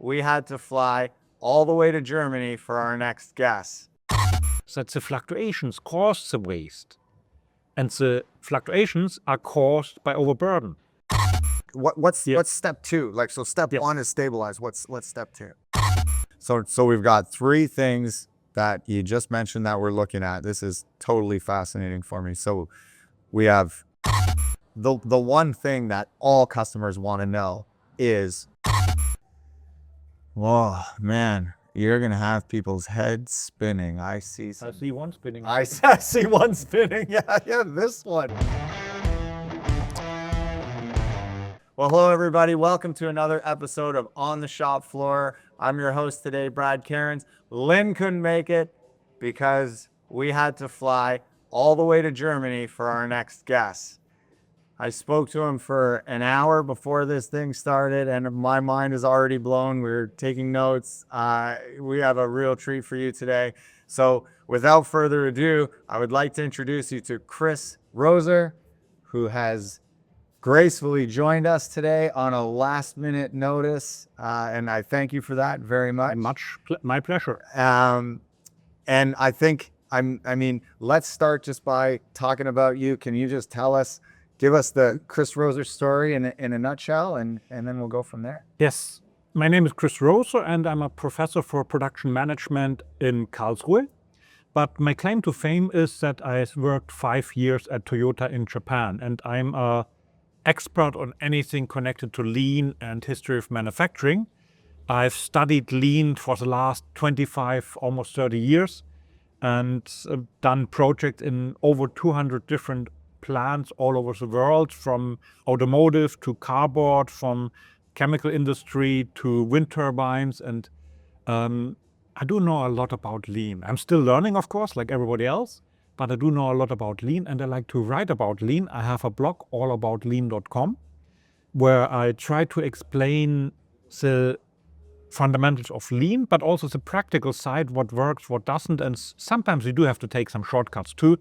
we had to fly all the way to Germany for our next guest. That the fluctuations cause the waste. And the fluctuations are caused by overburden. What's step two? Like, so step one is stabilize. What's step two? So we've got three things that you just mentioned that we're looking at. This is totally fascinating for me. So we have the one thing that all customers want to know is, oh man, you're gonna have people's heads spinning. I see one spinning. I see one spinning. Yeah, this one. Well, hello everybody. Welcome to another episode of On the Shop Floor. I'm your host today, Brad Cairns. Lynn couldn't make it because we had to fly all the way to Germany for our next guest. I spoke to him for an hour before this thing started, and my mind is already blown. We're taking notes. We have a real treat for you today. So without further ado, I would like to introduce you to Chris Roser, who has gracefully joined us today on a last minute notice. And I thank you for that very much. My pleasure. And I think, let's start just by talking about you. Can you just give us the Chris Roser story in a nutshell, and then we'll go from there. Yes. My name is Chris Roser, and I'm a professor for production management in Karlsruhe. But my claim to fame is that I worked 5 years at Toyota in Japan, and I'm an expert on anything connected to lean and history of manufacturing. I've studied lean for the last 25, almost 30 years, and done projects in over 200 different plants all over the world, from automotive to cardboard, from chemical industry to wind turbines. And I do know a lot about lean. I'm still learning, of course, like everybody else, but I do know a lot about lean, and I like to write about lean. I have a blog, allaboutlean.com, where I try to explain the fundamentals of lean, but also the practical side, what works, what doesn't. And sometimes you do have to take some shortcuts too,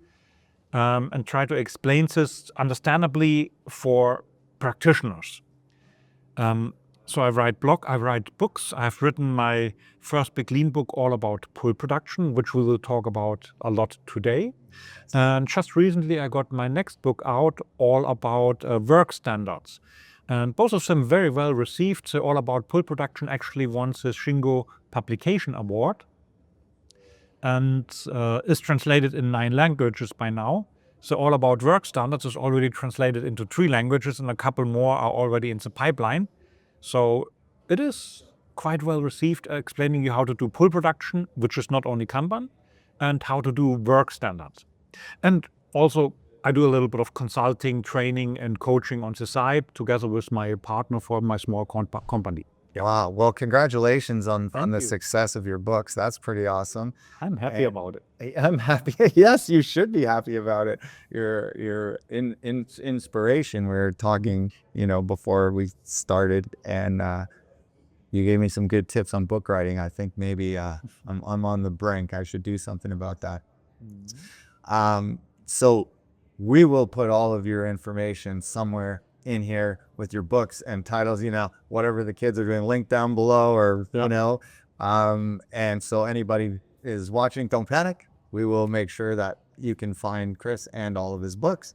and try to explain this understandably for practitioners. So I write blog, I write books. I've written my first big lean book all about pull production, which we will talk about a lot today. And just recently I got my next book out all about work standards. And both of them very well received. So All About Pull Production actually won the Shingo Publication Award, and is translated in 9 languages by now. So All About Work Standards is already translated into 3 languages, and a couple more are already in the pipeline. So it is quite well received, explaining you how to do pull production, which is not only Kanban, and how to do work standards. And also I do a little bit of consulting, training, and coaching on the side together with my partner for my small company. Wow. Well, congratulations on the success of your books. That's pretty awesome. I'm happy about it. I'm happy. Yes, you should be happy about it. You're inspiration. We were talking, before we started, and you gave me some good tips on book writing. I think maybe I'm on the brink. I should do something about that. Mm-hmm. So we will put all of your information somewhere in here with your books and titles, whatever the kids are doing, link down below, or, and so anybody is watching, don't panic. We will make sure that you can find Chris and all of his books.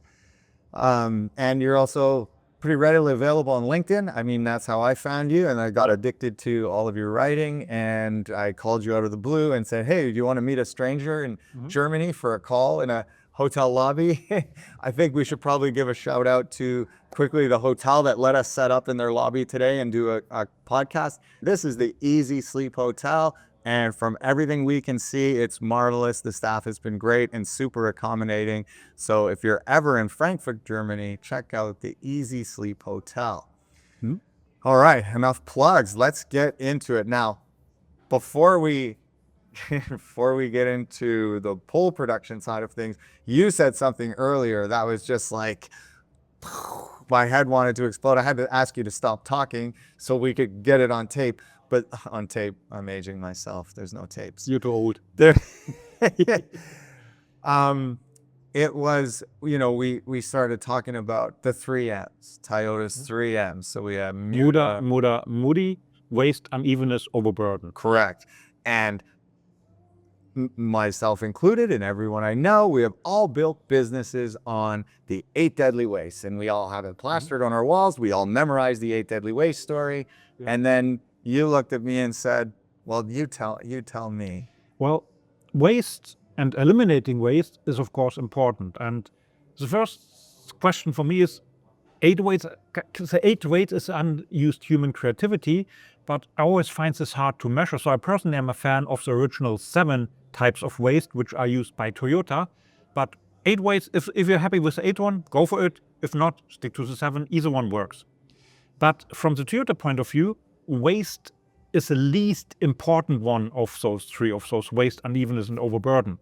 And you're also pretty readily available on LinkedIn. That's how I found you, and I got addicted to all of your writing, and I called you out of the blue and said, hey, do you want to meet a stranger in Germany for a call in a hotel lobby? I think we should probably give a shout out to quickly the hotel that let us set up in their lobby today and do a podcast. This is the Easy Sleep Hotel, and from everything we can see, it's marvelous. The staff has been great and super accommodating. So if you're ever in Frankfurt, Germany, check out the Easy Sleep Hotel. All right, enough plugs. Let's get into it. Now, before we get into the pull production side of things, you said something earlier that was just like, my head wanted to explode. I had to ask you to stop talking so we could get it on tape. But on tape, I'm aging myself. There's no tapes. You're too old. It was, we started talking about the 3 M's, Toyota's 3 M's. So we have Muda, Moody, waste, unevenness, overburden. Correct. And myself included and everyone I know, we have all built businesses on the 8 deadly wastes, and we all have it plastered on our walls. We all memorize the 8 deadly waste story. Yeah. And then you looked at me and said, well, you tell me. Well, waste and eliminating waste is of course important. And the first question for me is, 8 waste, the 8 waste is unused human creativity, but I always find this hard to measure. So I personally am a fan of the original 7 types of waste, which are used by Toyota. But 8 waste, if you're happy with the 8th one, go for it. If not, stick to the 7. Either one works. But from the Toyota point of view, waste is the least important one of those 3, of those waste, unevenness, and overburden.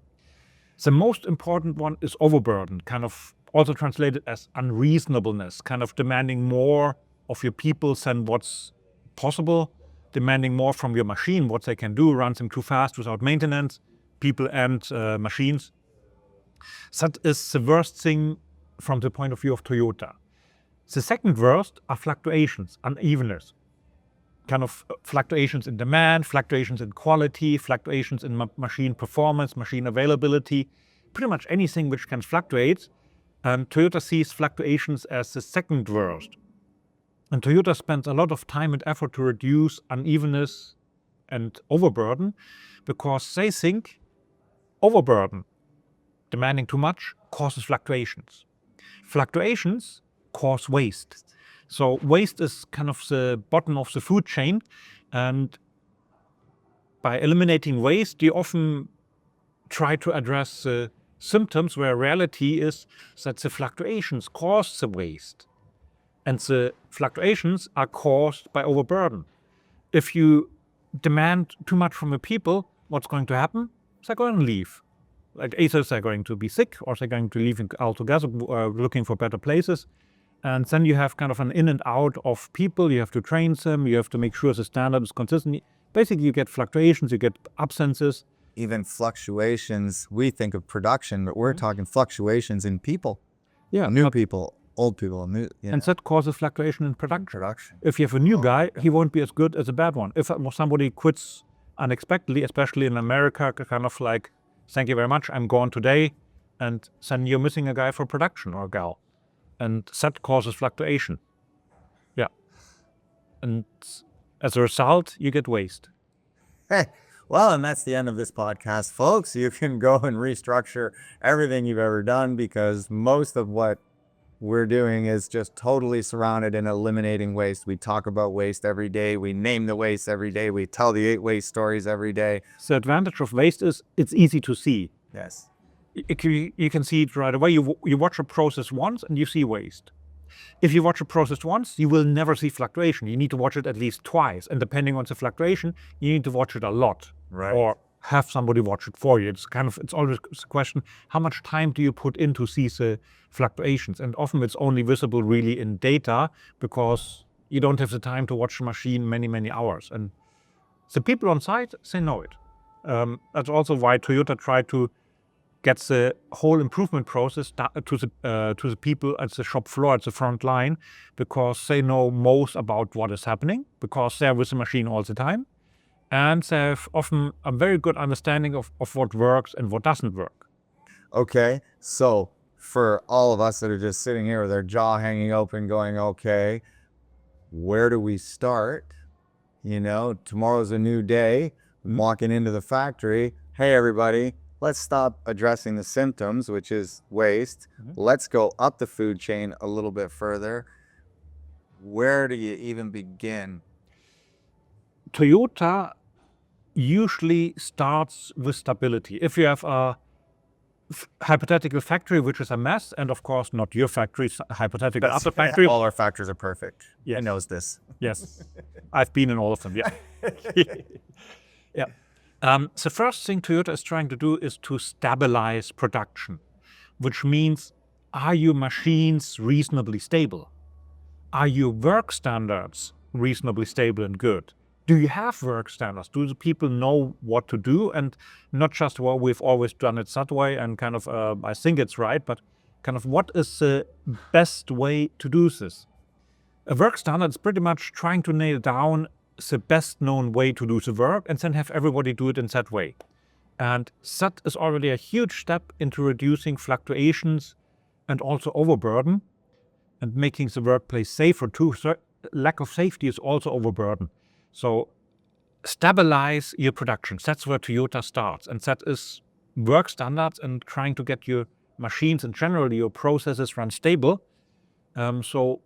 The most important one is overburden, kind of also translated as unreasonableness, kind of demanding more of your people than what's possible, demanding more from your machine, what they can do, runs them too fast without maintenance, people and machines. That is the worst thing from the point of view of Toyota. The second worst are fluctuations, unevenness. Kind of fluctuations in demand, fluctuations in quality, fluctuations in machine performance, machine availability, pretty much anything which can fluctuate. And Toyota sees fluctuations as the second worst. And Toyota spends a lot of time and effort to reduce unevenness and overburden because they think overburden, demanding too much, causes fluctuations. Fluctuations cause waste. So waste is kind of the bottom of the food chain, and by eliminating waste, you often try to address the symptoms, where reality is that the fluctuations cause the waste, and the fluctuations are caused by overburden. If you demand too much from the people, what's going to happen? They're going to leave. Like either they're going to be sick or they're going to leave altogether, looking for better places. And then you have kind of an in and out of people. You have to train them. You have to make sure the standard is consistent. Basically, you get fluctuations, you get absences. Even fluctuations, we think of production, but we're talking fluctuations in people. Yeah, New people, old people. New, and that causes fluctuation in production. production. If you have a new guy, he won't be as good as a bad one. If somebody quits unexpectedly, especially in America, kind of like, thank you very much, I'm gone today, and then you're missing a guy for production or a gal. And that causes fluctuation. Yeah. And as a result, you get waste. Hey, well, and that's the end of this podcast, folks. You can go and restructure everything you've ever done, because most of what we're doing is just totally surrounded in eliminating waste. We talk about waste every day. We name the waste every day. We tell the 8 waste stories every day. The advantage of waste is it's easy to see. Yes. You can see it right away. You watch a process once and you see waste. If you watch a process once, you will never see fluctuation. You need to watch it at least twice. And depending on the fluctuation, you need to watch it a lot. Right. Or have somebody watch it for you. It's always a question, how much time do you put in to see the fluctuations? And often it's only visible really in data, because you don't have the time to watch the machine many, many hours. And the people on site, they know it. That's also why Toyota tried to get the whole improvement process to the people at the shop floor, at the front line, because they know most about what is happening, because they're with the machine all the time. And they have often a very good understanding of what works and what doesn't work. Okay, so for all of us that are just sitting here with our jaw hanging open going, okay, where do we start? You know, tomorrow's a new day. I'm walking into the factory. Hey, everybody, let's stop addressing the symptoms, which is waste. Let's go up the food chain a little bit further. Where do you even begin? Toyota usually starts with stability. If you have a hypothetical factory which is a mess, and of course not your factory, it's a hypothetical other factory. All our factories are perfect. Yes. He knows this. Yes, I've been in all of them. Yeah. Yeah. The first thing Toyota is trying to do is to stabilize production, which means, are your machines reasonably stable? Are your work standards reasonably stable and good? Do you have work standards? Do the people know what to do? And not just, well, we've always done it that way and kind of, I think it's right, but kind of what is the best way to do this? A work standard is pretty much trying to nail down the best known way to do the work and then have everybody do it in that way. And that is already a huge step into reducing fluctuations and also overburden and making the workplace safer too. So lack of safety is also overburden. So stabilize your production. That's where Toyota starts. And that is work standards and trying to get your machines and generally your processes run stable. So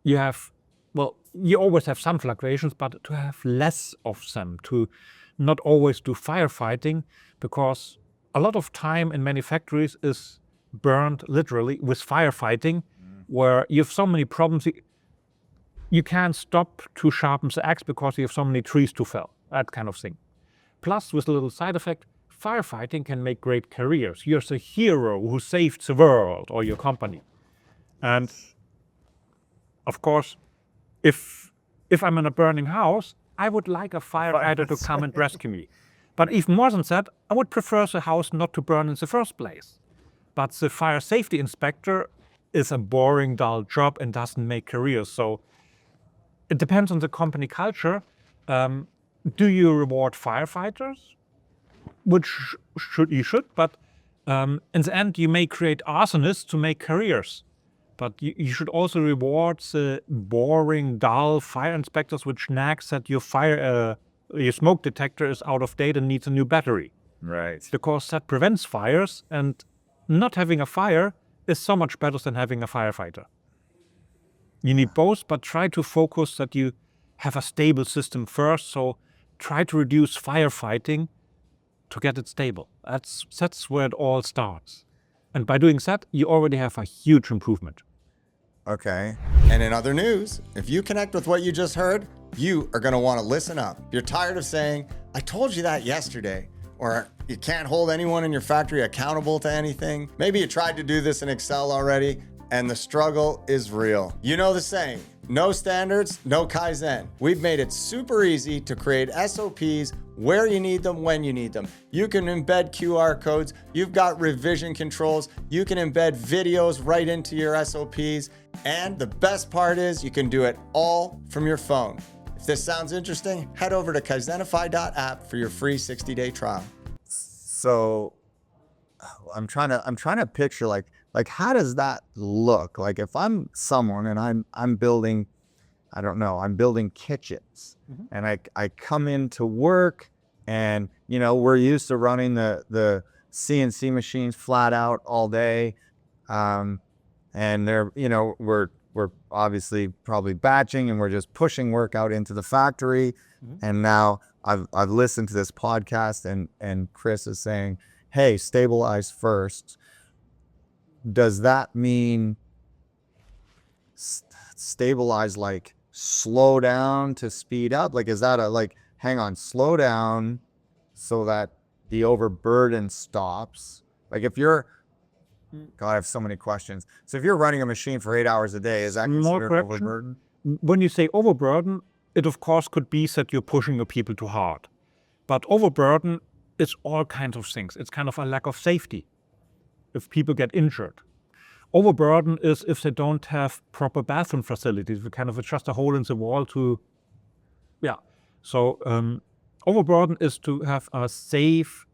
you have, well, you always have some fluctuations, but to have less of them, to not always do firefighting, because a lot of time in many factories is burned literally with firefighting, where you have so many problems. You can't stop to sharpen the axe because you have so many trees to fell, that kind of thing. Plus, with a little side effect, firefighting can make great careers. You're the hero who saved the world or your company. And of course, if I'm in a burning house, I would like a firefighter to come and rescue me. But even more than that, I would prefer the house not to burn in the first place. But the fire safety inspector is a boring, dull job and doesn't make careers. So it depends on the company culture. Do you reward firefighters? Which you should, but in the end, you may create arsonists to make careers. But you should also reward the boring, dull fire inspectors which nags that your smoke detector is out of date and needs a new battery. Right. Because that prevents fires, and not having a fire is so much better than having a firefighter. You need both, but try to focus that you have a stable system first. So try to reduce firefighting to get it stable. That's where it all starts. And by doing that, you already have a huge improvement. Okay. And in other news, if you connect with what you just heard, you are going to want to listen up. You're tired of saying, I told you that yesterday, or you can't hold anyone in your factory accountable to anything. Maybe you tried to do this in Excel already, and the struggle is real. You know the saying, no standards, no Kaizen. We've made it super easy to create SOPs where you need them, when you need them. You can embed QR codes. You've got revision controls. You can embed videos right into your SOPs. And the best part is you can do it all from your phone. If this sounds interesting, head over to kaizenify.app for your free 60-day trial. So I'm trying to picture like how does that look? Like if I'm someone and I'm building, I don't know, I'm building kitchens, and I come into work, and we're used to running the CNC machines flat out all day, and they're we're obviously probably batching, and we're just pushing work out into the factory. And now I've listened to this podcast, and Chris is saying, hey, stabilize first. Does that mean stabilize like slow down to speed up? Like, is that hang on, slow down so that the overburden stops? Like if you're, God, I have so many questions. So if you're running a machine for 8 hours a day, is that considered overburden? When you say overburden, it of course could be that you're pushing your people too hard. But overburden is all kinds of things. It's kind of a lack of safety if people get injured. Overburden is if they don't have proper bathroom facilities. We kind of just a hole in the wall to, So overburden is to have a safe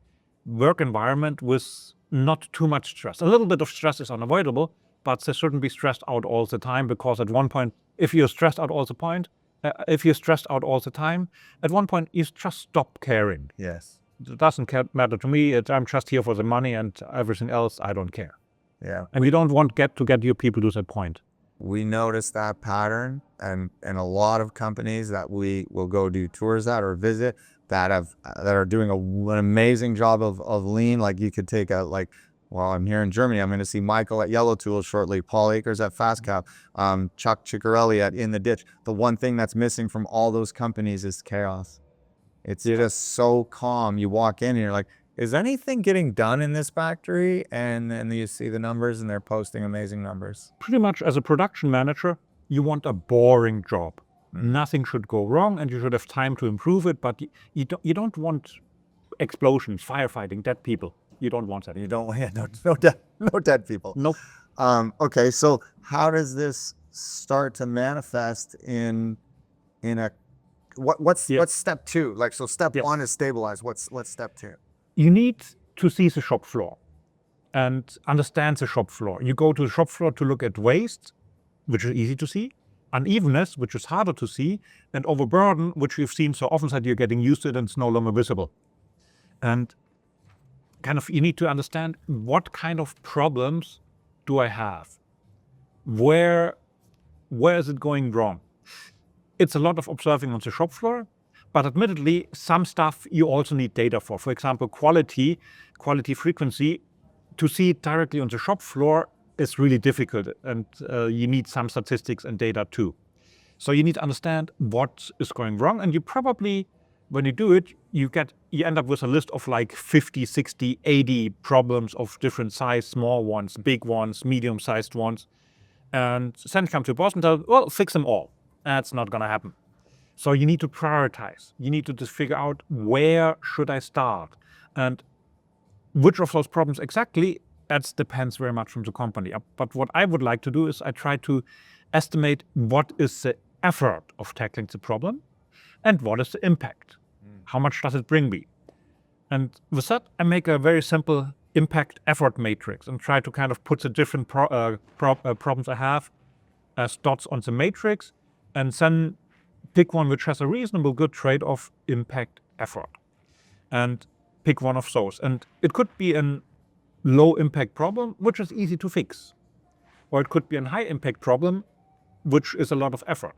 work environment with not too much stress. A little bit of stress is unavoidable, but they shouldn't be stressed out all the time, because at one point, if you're stressed out all the time, at one point you just stop caring. Yes. It doesn't matter to me. I'm just here for the money, and everything else I don't care. Yeah. And we don't want to get your people to that point. We notice that pattern, and a lot of companies that we will go do tours at or visit that are doing an amazing job of lean. Like you could take I'm here in Germany. I'm going to see Michael at Yellow Tools shortly, Paul Akers at FastCap, Chuck Ciccarelli at In the Ditch. The one thing that's missing from all those companies is chaos. It's just so calm. You walk in and you're like, is anything getting done in this factory? And then you see the numbers, and they're posting amazing numbers. Pretty much as a production manager, you want a boring job. Nothing should go wrong, and you should have time to improve it, but you don't want explosions, firefighting, dead people. You don't want that. You don't, no dead people. Nope. Okay, so how does this start to manifest in a What's Yeah. step 2? Like, so step Yeah. 1 is stabilize. What's step 2? You need to see the shop floor and understand the shop floor. You go to the shop floor to look at waste, which is easy to see, unevenness, which is harder to see, and overburden, which we've seen so often that you're getting used to it and it's no longer visible. And kind of you need to understand what kind of problems do I have? Where is it going wrong? It's a lot of observing on the shop floor, but admittedly, some stuff you also need data for. For example, quality frequency, to see it directly on the shop floor is really difficult, and you need some statistics and data too. So you need to understand what is going wrong, and you probably, when you do it, you end up with a list of like 50, 60, 80 problems of different size, small ones, big ones, medium-sized ones, and then come to your boss and tell, well, fix them all. That's not going to happen. So you need to prioritize. You need to just figure out where should I start, and which of those problems exactly, that depends very much from the company. But what I would like to do is I try to estimate what is the effort of tackling the problem and what is the impact. How much does it bring me? And with that, I make a very simple impact effort matrix and try to kind of put the different problems I have as dots on the matrix, and then pick one which has a reasonable good trade-off impact effort. And pick one of those. And it could be a low impact problem, which is easy to fix. Or it could be a high impact problem, which is a lot of effort.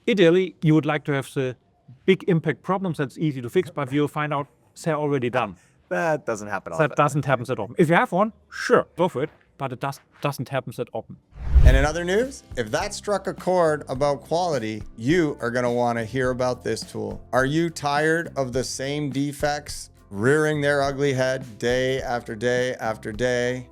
Ideally, you would like to have the big impact problems that's easy to fix, but you'll find out they're already done. That doesn't happen often. That doesn't happen that often. If you have one, sure, go for it, but it doesn't happen that often. And in other news, if that struck a chord about quality, you are going to want to hear about this tool. Are you tired of the same defects rearing their ugly head day after day after day?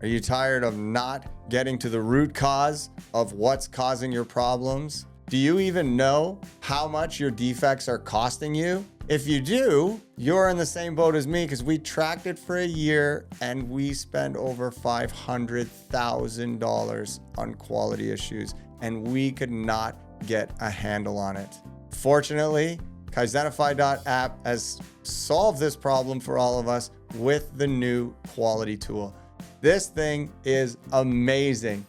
Are you tired of not getting to the root cause of what's causing your problems? Do you even know how much your defects are costing you? If you do, you're in the same boat as me, because we tracked it for a year and we spent over $500,000 on quality issues, and we could not get a handle on it. Fortunately, Kaizenify.app has solved this problem for all of us with the new quality tool. This thing is amazing.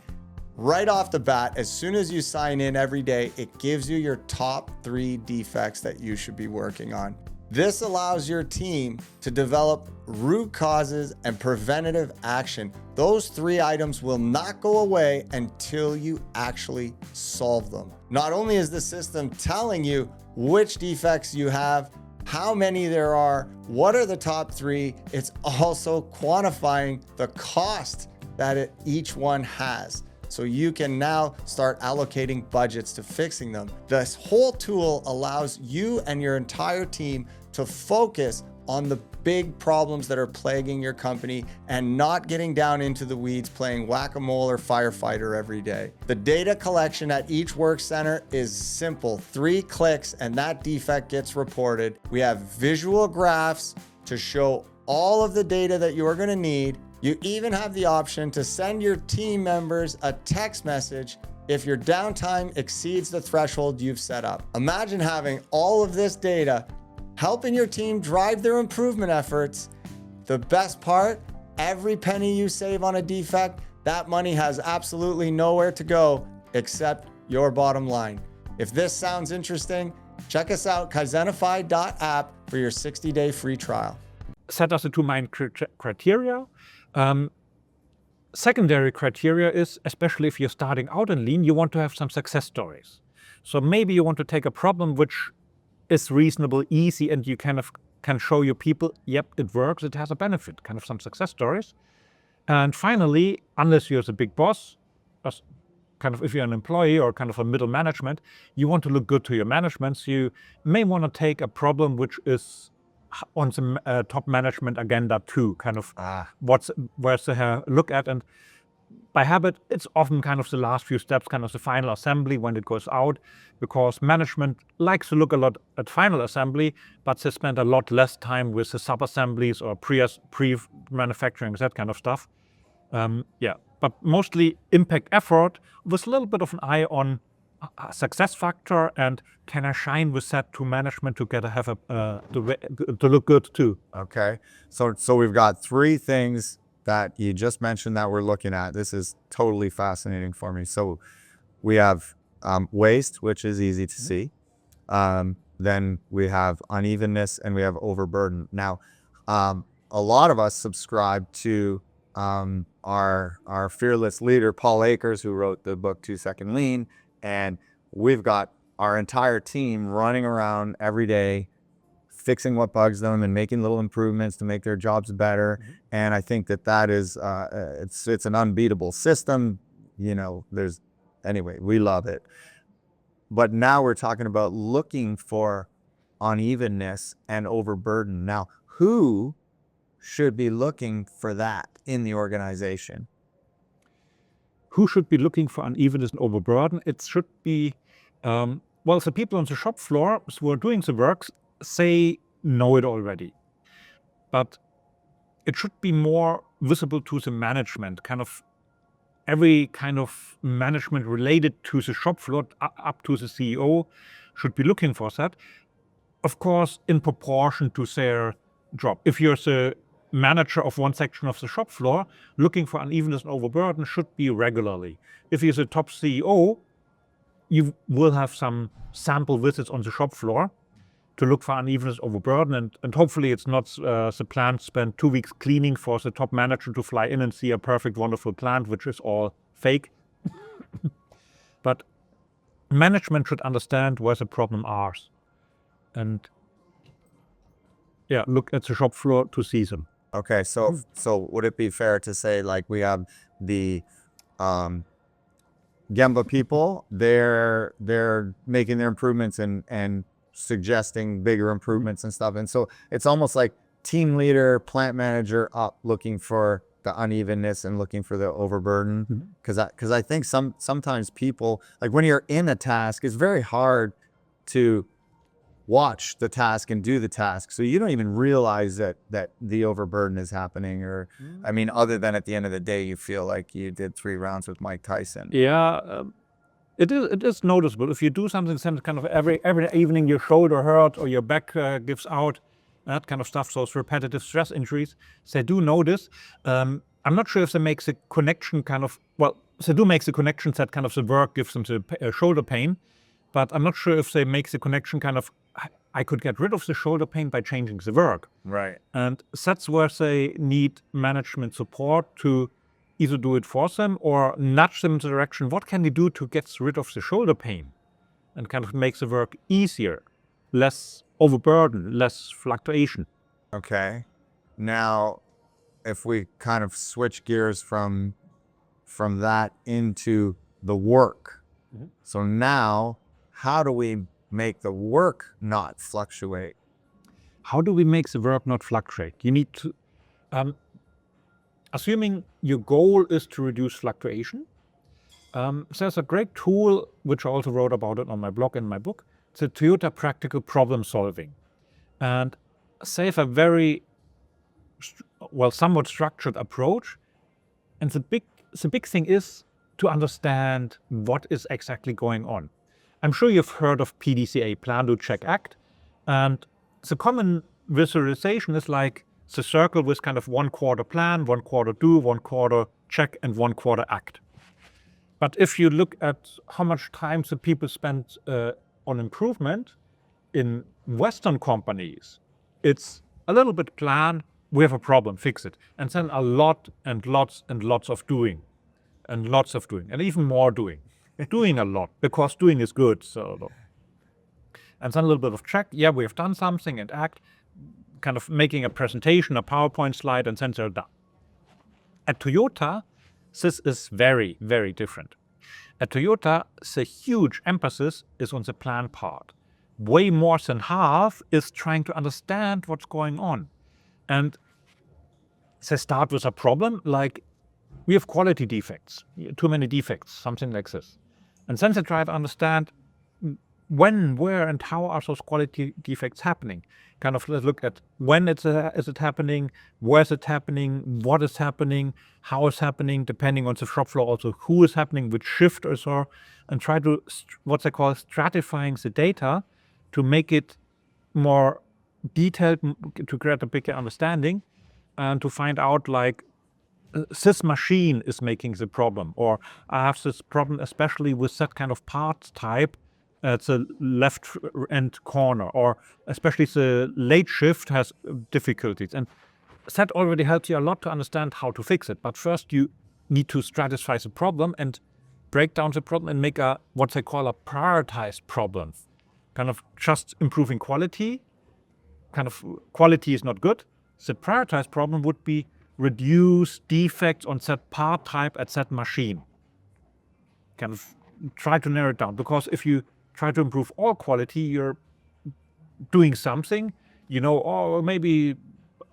Right off the bat, as soon as you sign in every day, it gives you your top 3 defects that you should be working on. This allows your team to develop root causes and preventative action. Those 3 items will not go away until you actually solve them. Not only is the system telling you which defects you have, how many there are, what are the top 3, it's also quantifying the cost that each one has. So you can now start allocating budgets to fixing them. This whole tool allows you and your entire team to focus on the big problems that are plaguing your company and not getting down into the weeds playing whack-a-mole or firefighter every day. The data collection at each work center is simple. 3 clicks and that defect gets reported. We have visual graphs to show all of the data that you're going to need. You even have the option to send your team members a text message if your downtime exceeds the threshold you've set up. Imagine having all of this data helping your team drive their improvement efforts. The best part, every penny you save on a defect, that money has absolutely nowhere to go except your bottom line. If this sounds interesting, check us out, Kaizenify.app, for your 60-day free trial. Set us the 2 main criteria. Secondary criteria is, especially if you're starting out in lean, you want to have some success stories. So maybe you want to take a problem which is reasonable, easy, and you kind of can show your people, yep, it works, it has a benefit, kind of some success stories. And finally, unless you're the big boss, kind of if you're an employee or kind of a middle management, you want to look good to your management. So you may want to take a problem which is on the top management agenda too, kind of where's the look at. And by habit, it's often kind of the last few steps, kind of the final assembly when it goes out, because management likes to look a lot at final assembly, but they spend a lot less time with the sub-assemblies or pre-manufacturing, that kind of stuff. But mostly impact effort with a little bit of an eye on a success factor, and can I shine with that to management to have to look good too? Okay. So we've got three things that you just mentioned that we're looking at. This is totally fascinating for me. So we have waste, which is easy to see. Then we have unevenness and we have overburden. Now, a lot of us subscribe to our fearless leader, Paul Akers, who wrote the book 2 Second Lean. And we've got our entire team running around every day, fixing what bugs them and making little improvements to make their jobs better. And I think that is, it's an unbeatable system. Anyway, we love it. But now we're talking about looking for unevenness and overburden. Now, who should be looking for that in the organization? Who should be looking for unevenness and overburden? It should be, the people on the shop floor who are doing the works, they know it already. But it should be more visible to the management, every kind of management related to the shop floor up to the CEO should be looking for that. Of course, in proportion to their job. If you're the manager of one section of the shop floor, looking for unevenness and overburden should be regularly. If you're the top CEO, you will have some sample visits on the shop floor to look for unevenness, overburden, and hopefully it's not the plant spend 2 weeks cleaning for the top manager to fly in and see a perfect, wonderful plant, which is all fake. But management should understand where the problem are, and look at the shop floor to see them. Okay, so would it be fair to say, like, we have the Gemba people, they're making their improvements and suggesting bigger improvements and stuff, and so it's almost like team leader, plant manager up looking for the unevenness and looking for the overburden, because I think sometimes people, like, when you're in a task, it's very hard to watch the task and do the task, so you don't even realize that the overburden is happening, or I mean, other than at the end of the day you feel like you did 3 rounds with Mike Tyson. It is noticeable. If you do something, every evening your shoulder hurt or your back gives out, that kind of stuff, those repetitive stress injuries, they do notice. I'm not sure if they make the connection they do make the connection that the work gives them the shoulder pain, but I'm not sure if they make the connection I could get rid of the shoulder pain by changing the work. Right. And that's where they need management support to either do it for them or nudge them in the direction, what can they do to get rid of the shoulder pain and make the work easier, less overburden, less fluctuation. Okay. Now, if we switch gears from that into the work. So now, how do we make the work not fluctuate? How do we make the work not fluctuate? You need to, assuming your goal is to reduce fluctuation, there's a great tool, which I also wrote about it on my blog and my book. It's the Toyota Practical Problem Solving. And they have a very, somewhat structured approach. And the big thing is to understand what is exactly going on. I'm sure you've heard of PDCA, Plan, Do, Check, Act. And the common visualization is like the circle with 1 quarter plan, 1 quarter do, 1 quarter check, and 1 quarter act. But if you look at how much time the people spend on improvement in Western companies, it's a little bit plan, we have a problem, fix it. And then a lot and lots and lots of doing. And lots of doing, and even more doing. Doing a lot, because doing is good. And then a little bit of check, we have done something, and act, making a presentation, a PowerPoint slide, and then they're done. At Toyota, this is very, very different. At Toyota, the huge emphasis is on the plan part. Way more than half is trying to understand what's going on. And they start with a problem, like we have quality defects, too many defects, something like this. And then they try to understand when, where, and how are those quality defects happening? Kind of let's look at when is it happening, where is it happening, what is happening, how is happening, depending on the shop floor, also who is happening, which shift or so, and try to what they call stratifying the data to make it more detailed, to create a bigger understanding, and to find out like this machine is making the problem, or I have this problem especially with that kind of part type at the left end corner, or especially the late shift has difficulties. And that already helps you a lot to understand how to fix it. But first you need to stratify the problem and break down the problem and make a what they call a prioritized problem. Kind of just improving quality, kind of quality is not good. The prioritized problem would be reduce defects on that part type at that machine. Kind of try to narrow it down, because if you try to improve all quality, you're doing something, or maybe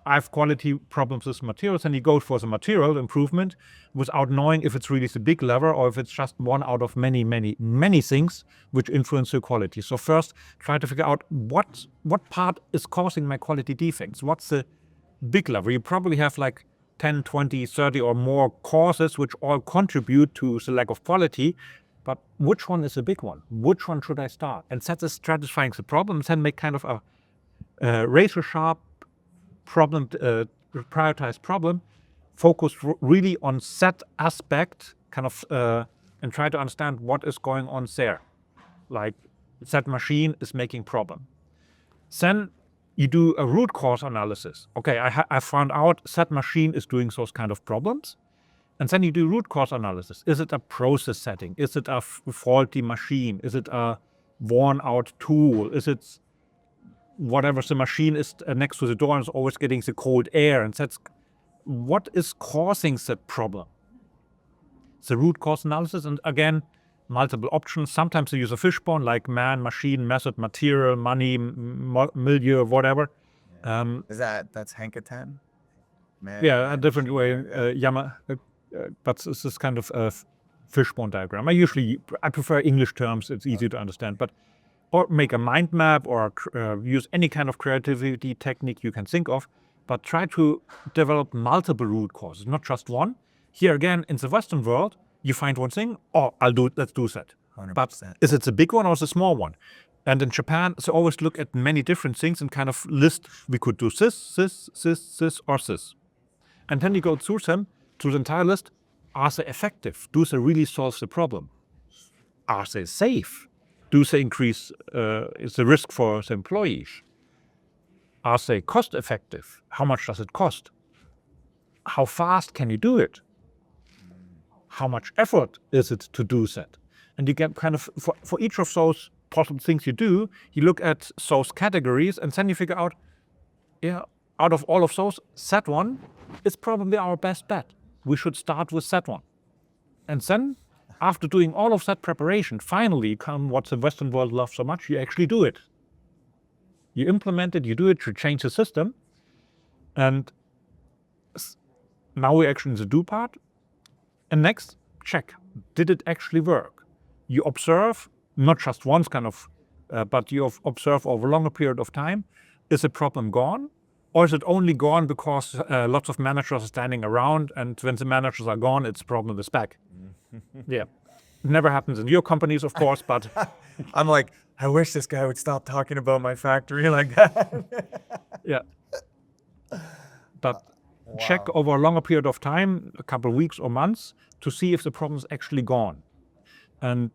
I have quality problems with materials, and you go for the material improvement without knowing if it's really the big lever or if it's just one out of many, many, many things which influence the quality. So first, try to figure out what part is causing my quality defects. What's the big lever? You probably have like 10, 20, 30 or more causes which all contribute to the lack of quality. But which one is the big one? Which one should I start? And that is stratifying the problems and make kind of a razor sharp problem, prioritized problem, focus really on that aspect, kind of, and try to understand what is going on there. Like that machine is making problem. Then you do a root cause analysis. Okay, I found out that machine is doing those kind of problems. And then you do root cause analysis. Is it a process setting? Is it a faulty machine? Is it a worn out tool? Is it whatever the machine is next to the door and is always getting the cold air? And that's what is causing the problem. The root cause analysis, and again, multiple options. Sometimes you use a fishbone like man, machine, method, material, money, milieu, whatever. That's Hankaten? Man, Yeah, a different way. But it's this kind of fishbone diagram. I prefer English terms. It's easy to understand. But or make a mind map, or use any kind of creativity technique you can think of. But try to develop multiple root causes, not just one. Here again, in the Western world, you find one thing. Oh, let's do that. 100%. But is it the big one or the small one? And in Japan, they always look at many different things and kind of list, we could do this, or this. And then you go through them, through the entire list. Are they effective? Do they really solve the problem? Are they safe? Do they increase the risk for the employees? Are they cost effective? How much does it cost? How fast can you do it? How much effort is it to do that? And you get kind of, for each of those possible things you do, you look at those categories, and then you figure out, out of all of those, that one is probably our best bet. We should start with that one. And then, after doing all of that preparation, finally come what the Western world loves so much, you actually do it. You implement it, you do it, you change the system. And now we're actually in the do part. And next, check, did it actually work? You observe, not just once but you observe over a longer period of time. Is the problem gone? Or is it only gone because lots of managers are standing around, and when the managers are gone, its problem is back? Yeah. Never happens in your companies, of course, but I'm like, I wish this guy would stop talking about my factory like that. yeah. But check over a longer period of time, a couple of weeks or months, to see if the problem is actually gone. And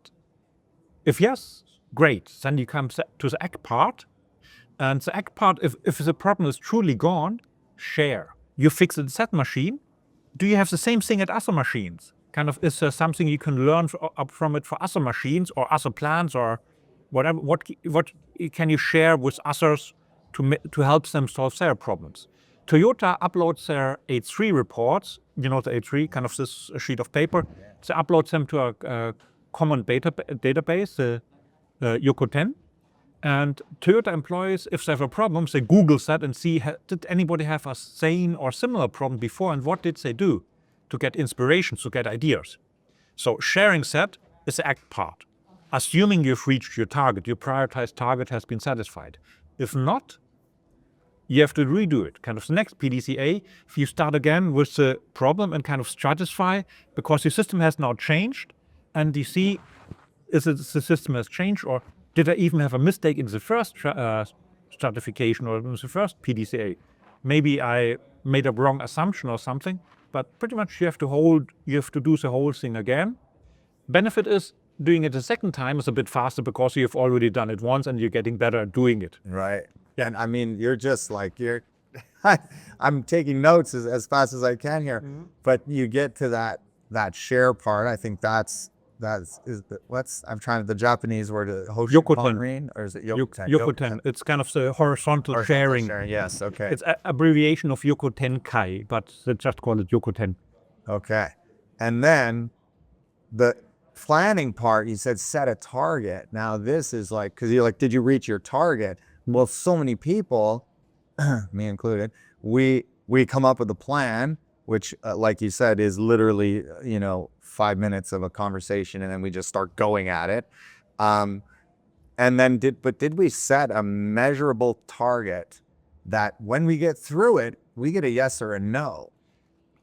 if yes, great. Then you come to the act part. And the act part, if the problem is truly gone, share. You fix it at that machine. Do you have the same thing at other machines? Kind of, is there something you can learn up from it for other machines or other plants or whatever? What can you share with others to help them solve their problems? Toyota uploads their H3 reports, the H3, kind of this sheet of paper. They upload them to a common database, the Yokoten. And Toyota employees, if they have a problem, they Google that and see, did anybody have a same or similar problem before, and what did they do to get inspiration, to get ideas? So sharing that is the act part. assuming you've reached your target, your prioritized target has been satisfied. If not, you have to redo it. Kind of the next PDCA, if you start again with the problem and kind of stratify, because your system has now changed, and you see, is it the system has changed, or did I even have a mistake in the first stratification or in the first PDCA? Maybe I made a wrong assumption or something, but pretty much you have to do the whole thing again. Benefit is doing it a second time is a bit faster because you've already done it once and you're getting better at doing it. Right. Yeah. And I mean, you're just like, I'm taking notes as fast as I can here, but you get to that share part. I think I'm trying the Japanese word, Yokoten. or is it Yokoten. It's kind of the horizontal sharing. Yes. Okay. It's an abbreviation of Yokotenkai, but they just call it Yokoten. Okay. And then the planning part, you said set a target. Now this is like, because you're like, did you reach your target? Well, so many people, me included, we come up with a plan, which like you said, is literally, 5 minutes of a conversation, and then we just start going at it. And then did we set a measurable target that when we get through it, we get a yes or a no?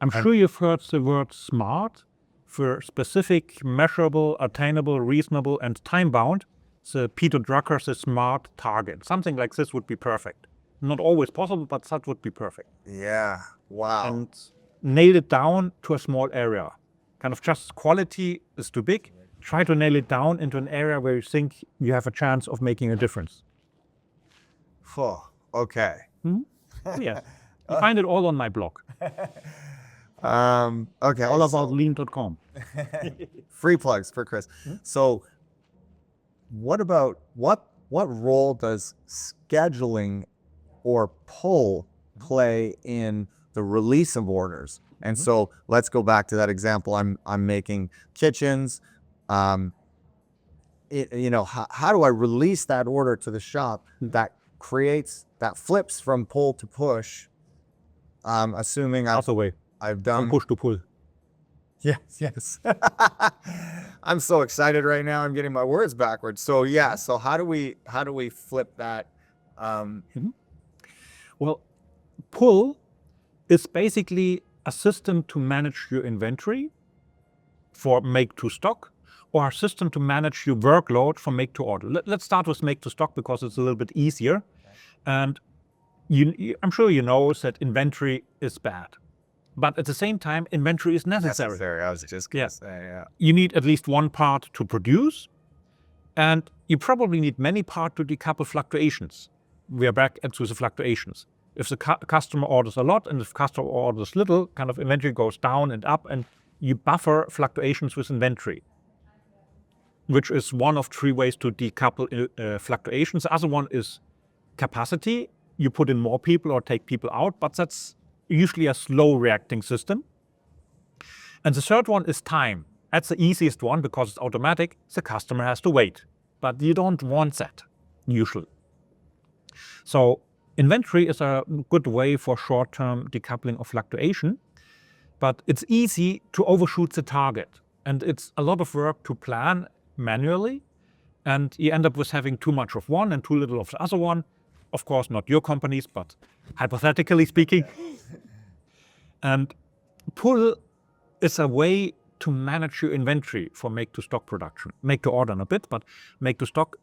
I'm sure you've heard the word SMART for specific, measurable, attainable, reasonable, and time-bound. The Peter Drucker's SMART target. Something like this would be perfect. Not always possible, but that would be perfect. Yeah. Wow. And nail it down to a small area. Kind of just quality is too big. Try to nail it down into an area where you think you have a chance of making a difference. Oh, okay. Yeah. You find it all on my blog. Okay. All about lean.com. Free plugs for Chris. So what about what role does scheduling or pull play in the release of orders? And so let's go back to that example. I'm making kitchens. How do I release that order to the shop that flips from pull to push? Assuming I've done from push to pull. Yes. I'm so excited right now. I'm getting my words backwards. So yeah. So how do we flip that? Well, pull is basically a system to manage your inventory for make to stock, or a system to manage your workload from make to order. Let's start with make to stock because it's a little bit easier. And I'm sure you know that inventory is bad. But at the same time, inventory is necessary. I was just going to say, yeah. You need at least one part to produce, and you probably need many parts to decouple fluctuations. We are back to the fluctuations. If the customer orders a lot and if customer orders little, kind of inventory goes down and up, and you buffer fluctuations with inventory, which is one of 3 ways to decouple fluctuations. The other one is capacity. You put in more people or take people out, but that's usually a slow reacting system. And the third one is time. That's the easiest one because it's automatic. The customer has to wait, but you don't want that usually. So inventory is a good way for short-term decoupling of fluctuation, but it's easy to overshoot the target. And it's a lot of work to plan manually, and you end up with having too much of one and too little of the other one. Of course, not your companies, but hypothetically speaking. And pull is a way to manage your inventory for make to stock production. Make to order in a bit, but make to stock,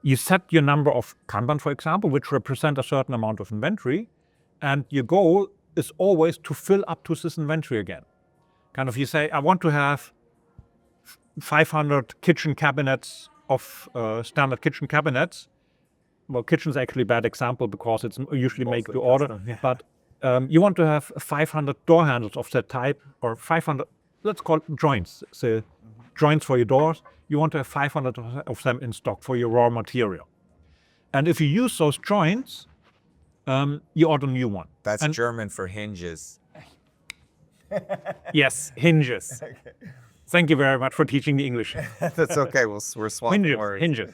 you set your number of Kanban, for example, which represent a certain amount of inventory, and your goal is always to fill up to this inventory again. Kind of you say, I want to have 500 kitchen cabinets of standard kitchen cabinets. Well, kitchen is actually a bad example because it's usually make to order, but you want to have 500 door handles of that type, or 500, let's call it joints, so joints for your doors. You want to have 500 of them in stock for your raw material. And if you use those joints, you order a new one. That's German for hinges. Yes, hinges. Okay. Thank you very much for teaching the English. That's okay. We're swapping words. Hinges.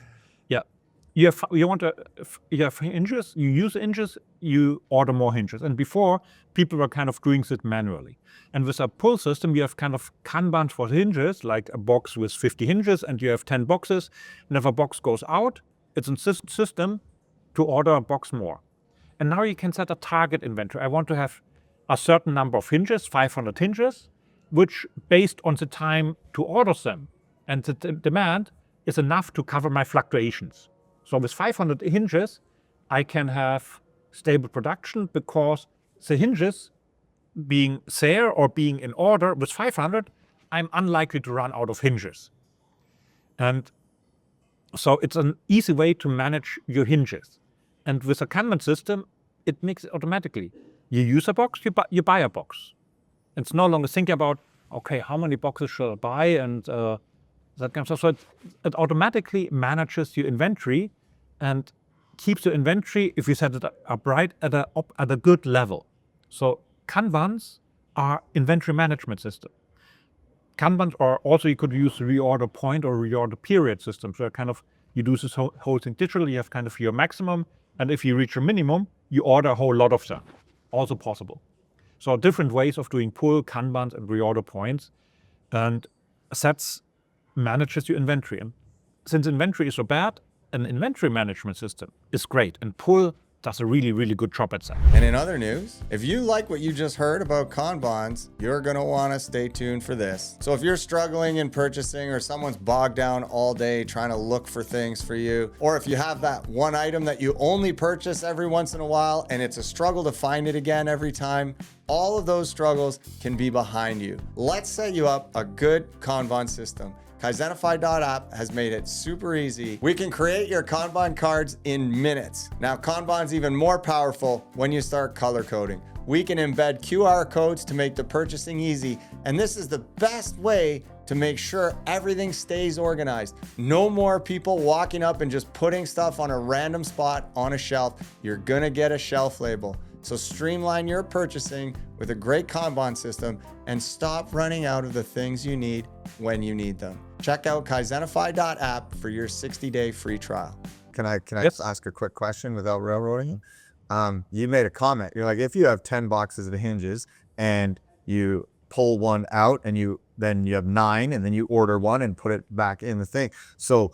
Yeah. you have hinges, you use hinges, you order more hinges. And before, people were kind of doing it manually. And with a pull system, you have kind of Kanban for hinges, like a box with 50 hinges, and you have 10 boxes. And if a box goes out, it's a system to order a box more. And now you can set a target inventory. I want to have a certain number of hinges, 500 hinges, which based on the time to order them and the demand is enough to cover my fluctuations. So with 500 hinges, I can have stable production because the hinges being there or being in order with 500, I'm unlikely to run out of hinges. And so it's an easy way to manage your hinges. And with a Kanban system, it makes it automatically. You use a box, you buy a box. It's no longer thinking about, okay, how many boxes should I buy and that kind of stuff. So it automatically manages your inventory and keeps your inventory, if you set it up right, at a good level. So Kanbans are inventory management system. Kanbans are also, you could use reorder point or reorder period system. So kind of you do this whole thing digitally, you have kind of your maximum, and if you reach a minimum, you order a whole lot of them. Also possible. So different ways of doing pull, Kanbans, and reorder points. And sets manages your inventory. And since inventory is so bad, an inventory management system is great. And pull does a really, really good job at that. And in other news, if you like what you just heard about Kanbans, you're going to want to stay tuned for this. So if you're struggling in purchasing or someone's bogged down all day trying to look for things for you, or if you have that one item that you only purchase every once in a while and it's a struggle to find it again every time, all of those struggles can be behind you. Let's set you up a good Kanban system. Kaizenify.app has made it super easy. We can create your Kanban cards in minutes. Now, Kanban's even more powerful when you start color coding. We can embed QR codes to make the purchasing easy, and this is the best way to make sure everything stays organized. No more people walking up and just putting stuff on a random spot on a shelf. You're gonna get a shelf label. So streamline your purchasing with a great Kanban system and stop running out of the things you need when you need them. Check out Kaizenify.app for your 60-day free trial. Can I Yes. just ask a quick question without railroading you? You made a comment. You're like, if you have 10 boxes of hinges and you pull one out and then you have 9 and then you order one and put it back in the thing. So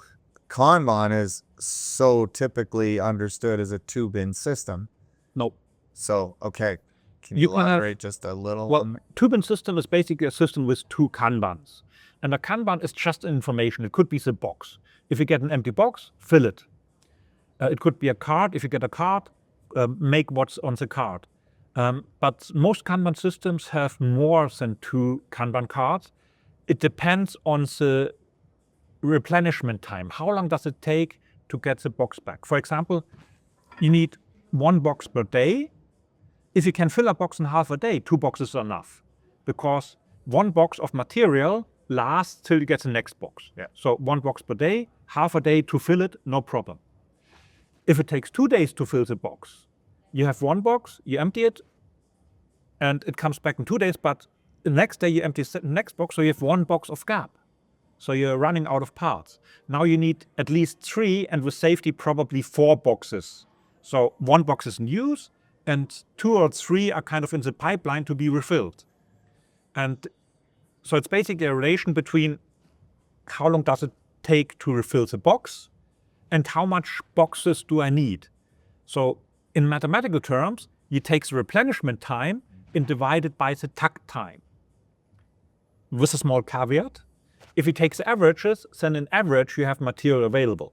Kanban is so typically understood as a 2-bin system. Nope. So, okay. Can You you can have- elaborate just a little? Well, 2-bin system is basically a system with 2 Kanbans. And a Kanban is just information. It could be the box. If you get an empty box, fill it. It could be a card. If you get a card, make what's on the card. But most Kanban systems have more than 2 Kanban cards. It depends on the replenishment time. How long does it take to get the box back? For example, you need 1 box per day. If you can fill a box in half a day, 2 boxes are enough, because 1 box of material lasts till you get the next box. Yeah. So 1 box per day, half a day to fill it, no problem. If it takes 2 days to fill the box, you have 1 box, you empty it, and it comes back in 2 days, but the next day you empty the next box, so you have 1 box of gap. So you're running out of parts. Now you need at least 3, and with safety, probably 4 boxes. So 1 box is in use, and 2 or 3 are kind of in the pipeline to be refilled. And so it's basically a relation between how long does it take to refill the box and how much boxes do I need. So in mathematical terms, you take the replenishment time and divide it by the takt time. With a small caveat, if you take the averages, then in average you have material available.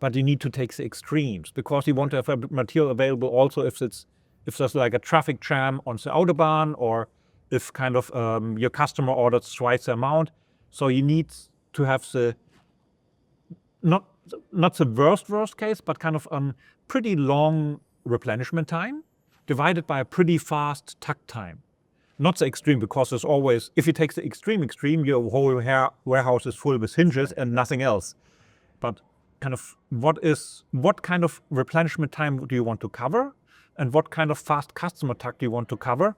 But you need to take the extremes, because you want to have material available also if there's like a traffic jam on the Autobahn, or if kind of your customer orders twice the amount. So you need to have the, not the worst case, but kind of a pretty long replenishment time divided by a pretty fast takt time. Not the extreme, because there's always, if you take the extreme, your whole warehouse is full with hinges and nothing else. But kind of what kind of replenishment time do you want to cover, and what kind of fast customer takt do you want to cover?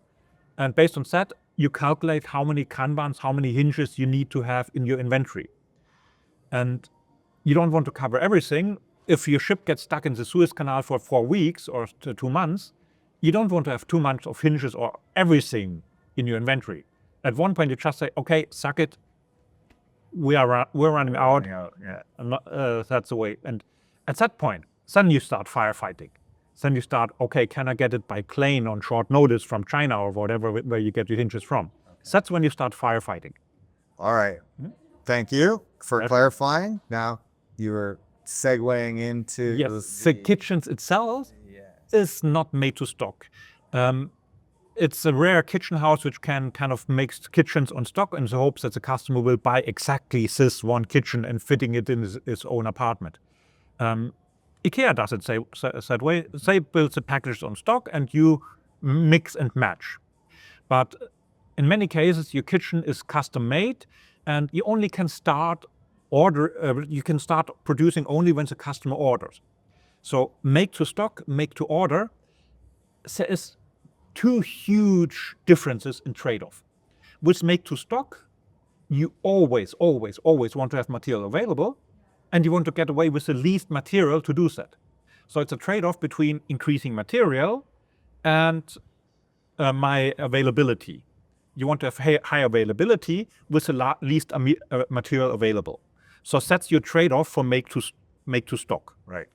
And based on that, you calculate how many Kanbans, how many hinges you need to have in your inventory. And you don't want to cover everything. if your ship gets stuck in the Suez Canal for 4 weeks or 2 months, you don't want to have 2 months of hinges or everything in your inventory. At one point, you just say, okay, suck it. We're running out. Yeah. That's the way. And at that point, then you start firefighting. Then you start, okay, can I get it by plane on short notice from China or whatever, where you get your hinges from? Okay. That's when you start firefighting. All right. Thank you for clarifying. Now you were segueing into the kitchens itself is not made to stock. It's a rare kitchen house which can kind of make kitchens on stock in the hopes that the customer will buy exactly this one kitchen and fitting it in his own apartment. IKEA does it that way. They build the packages on stock and you mix and match. But in many cases, your kitchen is custom made and you only can start producing only when the customer orders. So make to stock, make to order, there is 2 huge differences in trade-off. With make to stock, you always want to have material available, and you want to get away with the least material to do that. So it's a trade-off between increasing material and my availability. You want to have high availability with the least material available. So that's your trade-off for make to stock. Right.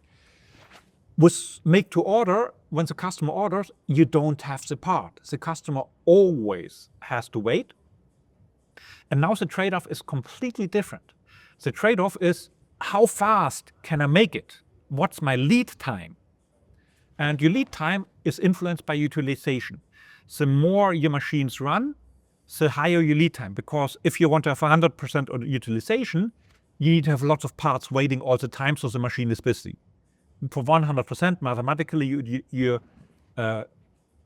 With make to order, when the customer orders, you don't have the part. The customer always has to wait. And now the trade-off is completely different. The trade-off is how fast can I make it? What's my lead time? And your lead time is influenced by utilization. The more your machines run, the higher your lead time. Because if you want to have 100% utilization, you need to have lots of parts waiting all the time so the machine is busy. For 100%, mathematically, your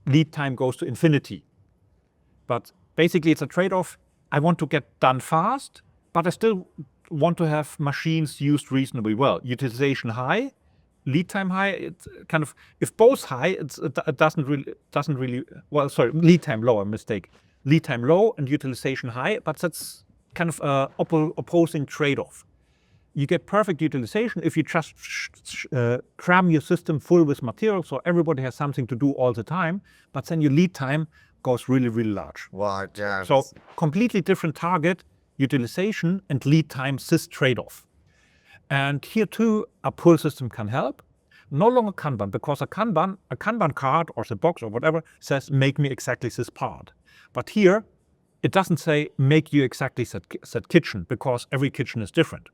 lead time goes to infinity. But basically, it's a trade-off. I want to get done fast, but I still want to have machines used reasonably well. Utilization high, lead time high. It's kind of, if both high, it doesn't really. Well, sorry, lead time low. A mistake. Lead time low and utilization high, but that's kind of opposing trade-off. You get perfect utilization if you just cram your system full with material so everybody has something to do all the time, but then your lead time goes really, really large. Well, yeah. So completely different target, utilization and lead time, this trade-off. And here too, a pull system can help. No longer Kanban, because a Kanban card or the box or whatever says, make me exactly this part. But here, it doesn't say, make you exactly that kitchen, because every kitchen is different.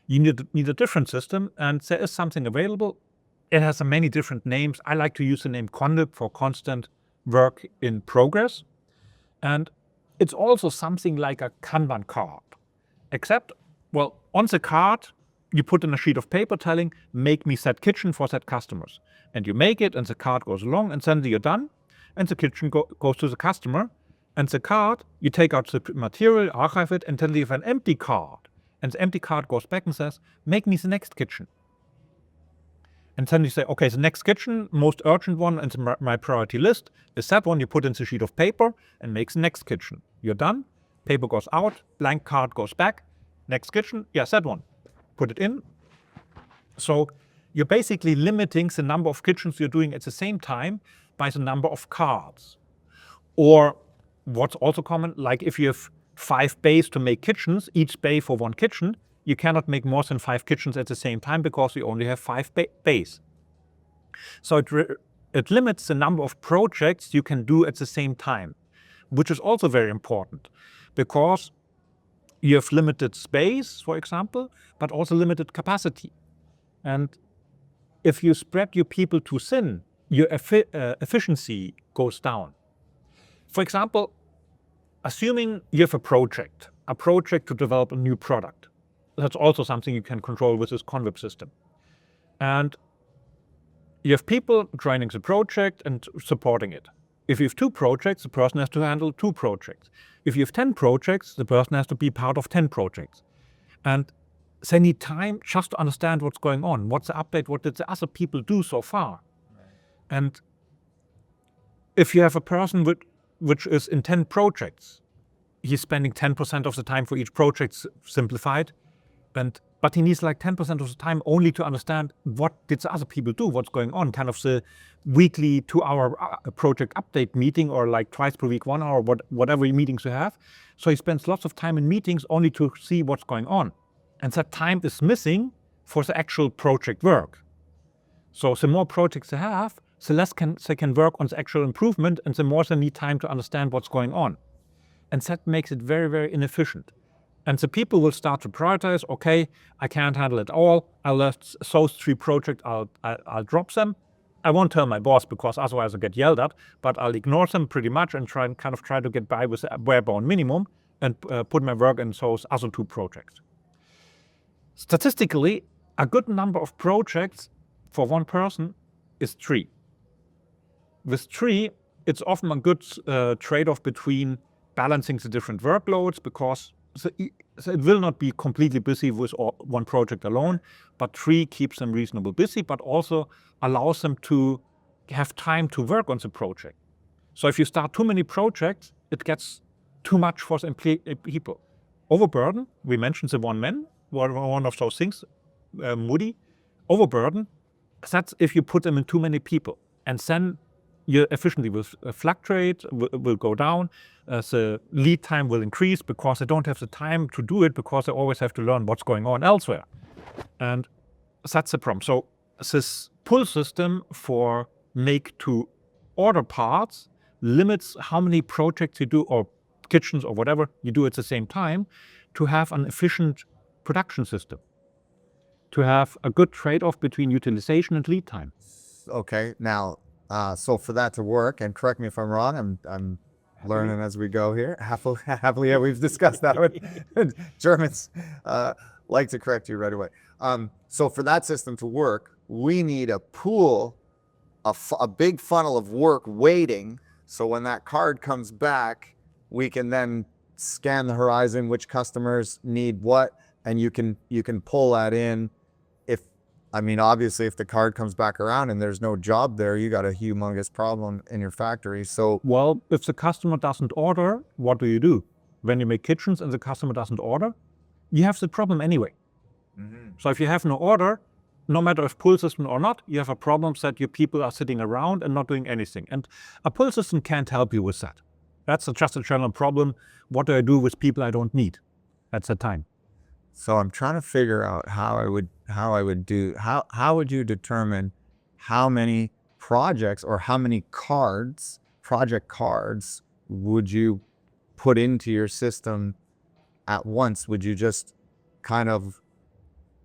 You need a different system, and there is something available. It has many different names. I like to use the name CONDIP for constant work in progress. And it's also something like a Kanban card. Except, well, on the card, you put in a sheet of paper telling, make me that kitchen for that customers. And you make it, and the card goes along, and then you're done. And the kitchen goes to the customer. And the card, you take out the material, archive it, and then you have an empty card. And the empty card goes back and says, make me the next kitchen. And then you say, okay, the next kitchen, most urgent one, and my priority list is that one. You put in the sheet of paper and makes the next kitchen. You're done. Paper goes out, blank card goes back. Next kitchen, yes, that one. Put it in. So you're basically limiting the number of kitchens you're doing at the same time by the number of cards. Or what's also common, like if you have 5 bays to make kitchens, each bay for one kitchen, you cannot make more than 5 kitchens at the same time because you only have 5 bays. So it limits the number of projects you can do at the same time, which is also very important because you have limited space, for example, but also limited capacity. And if you spread your people too thin, your efficiency goes down. For example, assuming you have a project to develop a new product. That's also something you can control with this convip system. And you have people joining the project and supporting it. If you have 2 projects, the person has to handle 2 projects. If you have 10 projects, the person has to be part of 10 projects. And they need time just to understand what's going on. What's the update? What did the other people do so far? Right. And if you have a person which is in 10 projects, he's spending 10% of the time for each project simplified, and but he needs like 10% of the time only to understand what did the other people do, what's going on, kind of the weekly 2-hour project update meeting, or like twice per week, 1 hour, whatever meetings you have. So he spends lots of time in meetings only to see what's going on. And that time is missing for the actual project work. So the more projects they have, the less they can work on the actual improvement, and the more they need time to understand what's going on. And that makes it very, very inefficient. And the people will start to prioritize, okay, I can't handle it all. I'll let those 3 projects, I'll drop them. I won't tell my boss because otherwise I'll get yelled at, but I'll ignore them pretty much and try to get by with a bare bone minimum and put my work in those other 2 projects. Statistically, a good number of projects for one person is 3. With 3, it's often a good trade-off between balancing the different workloads, because it will not be completely busy with one project alone, but 3 keeps them reasonably busy, but also allows them to have time to work on the project. So if you start too many projects, it gets too much for the people. Overburden, we mentioned the one of those things, Moody. Overburden, that's if you put them in too many people. And then your efficiency will fluctuate, will go down. The lead time will increase because they don't have the time to do it, because they always have to learn what's going on elsewhere. And that's the problem. So this pull system for make to order parts limits how many projects you do, or kitchens or whatever you do at the same time, to have an efficient production system, to have a good trade-off between utilization and lead time. Okay, now, so for that to work, and correct me if I'm wrong, I'm learning as we go here. Happily, yeah, we've discussed that with Germans like to correct you right away. So for that system to work, we need a pool, a big funnel of work waiting. So when that card comes back, we can then scan the horizon, which customers need what, and you can pull that in. Obviously, if the card comes back around and there's no job there, you got a humongous problem in your factory. So, well, if the customer doesn't order, what do? When you make kitchens and the customer doesn't order, you have the problem anyway. Mm-hmm. So if you have no order, no matter if pull system or not, you have a problem that your people are sitting around and not doing anything. And a pull system can't help you with that. That's just a general problem. What do I do with people I don't need at the time? So I'm trying to figure out how would you determine how many projects or how many project cards would you put into your system at once? Would you just kind of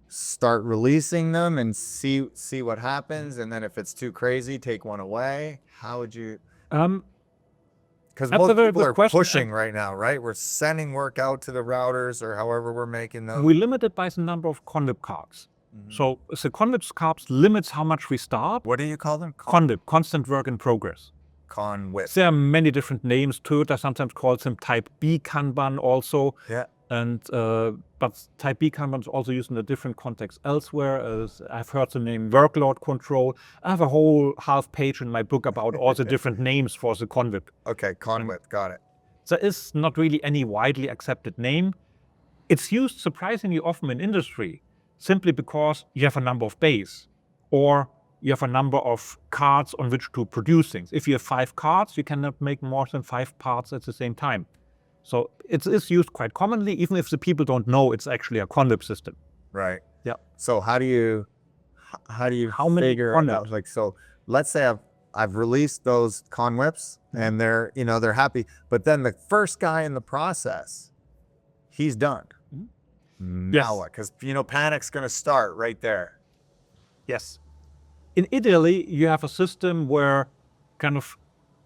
start releasing them and see what happens, and then if it's too crazy, take one away? How would you? Because most people are pushing right now, right? We're sending work out to the routers or however we're making them. We limit it by the number of convip cards. Mm-hmm. So the convip cards limits how much we start. What do you call them? Convip, constant work in progress. Convip. There are many different names to it. I sometimes call them type B Kanban also. Yeah. And but type B Kanban is also used in a different context elsewhere. I've heard the name workload control. I have a whole half page in my book about all the different names for the convip. Okay, convip, got it. There is not really any widely accepted name. It's used surprisingly often in industry, simply because you have a number of bays, or you have a number of cards on which to produce things. If you have 5 cards, you cannot make more than 5 parts at the same time. So it is used quite commonly, even if the people don't know it's actually a convip system. Right. Yeah. So how many figure out? Like, so let's say I've released those convips and they're happy, but then the first guy in the process, he's done. Mm-hmm. Now what? Because panic's going to start right there. Yes. Ideally, you have a system where, kind of,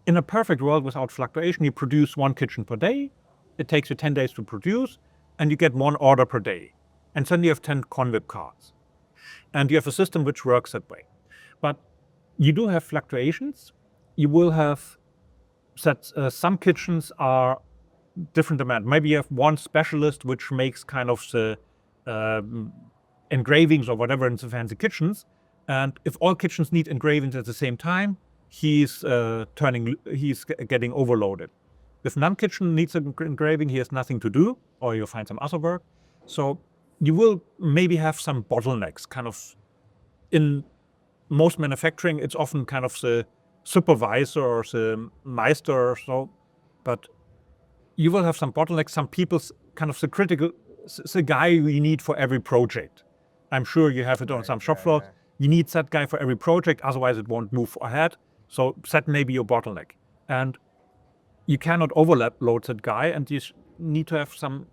in a perfect world without fluctuation, you produce 1 kitchen per day. It takes you 10 days to produce, and you get 1 order per day. And then you have 10 convip cards. And you have a system which works that way. But you do have fluctuations. You will have that some kitchens are different demand. Maybe you have one specialist which makes kind of the engravings or whatever in the fancy kitchens. And if all kitchens need engravings at the same time, he's getting overloaded. If none kitchen needs an engraving, he has nothing to do, or you find some other work. So you will maybe have some bottlenecks. Kind of in most manufacturing, it's often kind of the supervisor or the meister or so, but you will have some bottlenecks, some people's kind of the critical, the guy you need for every project. I'm sure you have it on some shop floors. You need that guy for every project, otherwise it won't move ahead. So that may be your bottleneck. And you cannot overload that guy, and you need to have some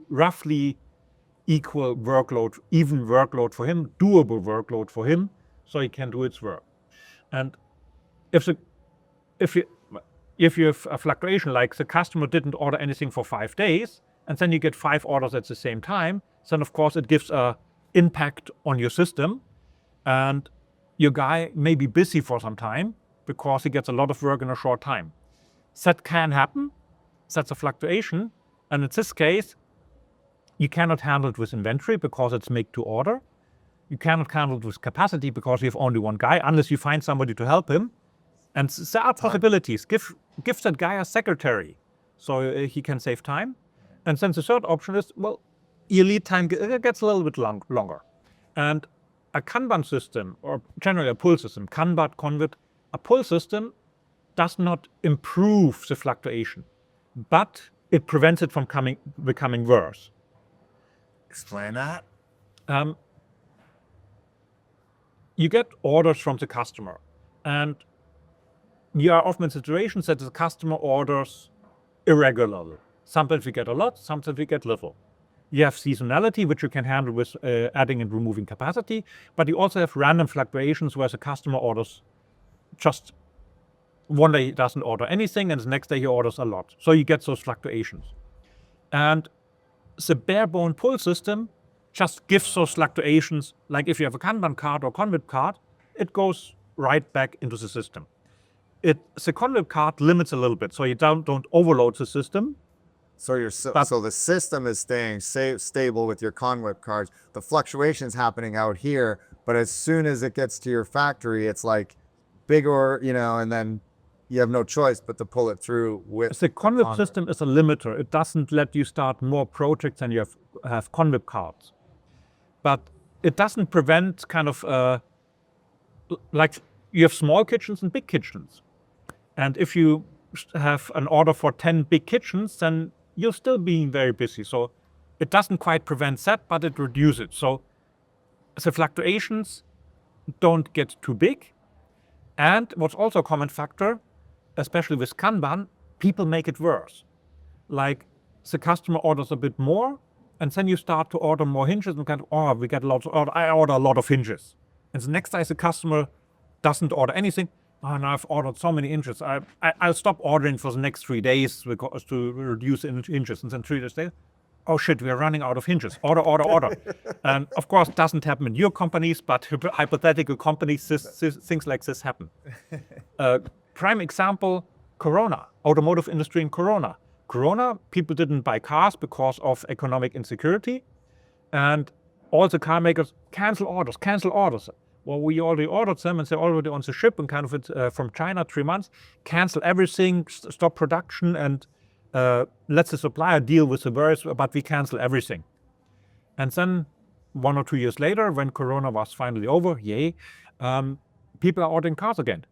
roughly equal workload, even workload for him, doable workload for him, so he can do its work. And if you have a fluctuation, like the customer didn't order anything for 5 days, and then you get 5 orders at the same time, then of course it gives an impact on your system, and your guy may be busy for some time because he gets a lot of work in a short time. That can happen. That's a fluctuation. And in this case, you cannot handle it with inventory because it's make to order. You cannot handle it with capacity because you have only one guy, unless you find somebody to help him. And there are possibilities. Give that guy a secretary so he can save time. And then the third option is, well, your lead time gets a little bit longer. And a Kanban system, or generally a pull system, Kanban, convert, a pull system does not improve the fluctuation, but it prevents it from becoming worse. Explain that. You get orders from the customer, and you are often in situations that the customer orders irregularly. Sometimes we get a lot, sometimes we get little. You have seasonality, which you can handle with adding and removing capacity, but you also have random fluctuations where the customer orders just one day he doesn't order anything, and the next day he orders a lot. So you get those fluctuations. And the bare bone pull system just gives those fluctuations, like if you have a Kanban card or convert card, it goes right back into the system. The convert card limits a little bit, so you don't overload the system. So so the system is staying stable with your conweb cards. The fluctuations happening out here, but as soon as it gets to your factory, it's like bigger, and then you have no choice but to pull it through with the conveb system is a limiter. It doesn't let you start more projects than you have conveb cards. But it doesn't prevent kind of like you have small kitchens and big kitchens. And if you have an order for 10 big kitchens, then you're still being very busy. So it doesn't quite prevent that, but it reduces it. So the fluctuations don't get too big. And what's also a common factor, especially with Kanban, people make it worse. Like the customer orders a bit more, and then you start to order more hinges and kind of, we get lots of orders. I order a lot of hinges. And the next day the customer doesn't order anything. Now I've ordered so many hinges. I'll stop ordering for the next 3 days because to reduce hinges. And then 3 days later, oh shit, we are running out of hinges. Order. And of course, it doesn't happen in your companies, but hypothetical companies, things like this happen. Prime example, Corona, automotive industry in Corona. Corona, people didn't buy cars because of economic insecurity. And all the car makers cancel orders. Well, we already ordered them and they're already on the ship and kind of it from China, 3 months, cancel everything, stop production, and let the supplier deal with the worries, but we cancel everything. And then 1 or 2 years later, when Corona was finally over, yay, people are ordering cars again.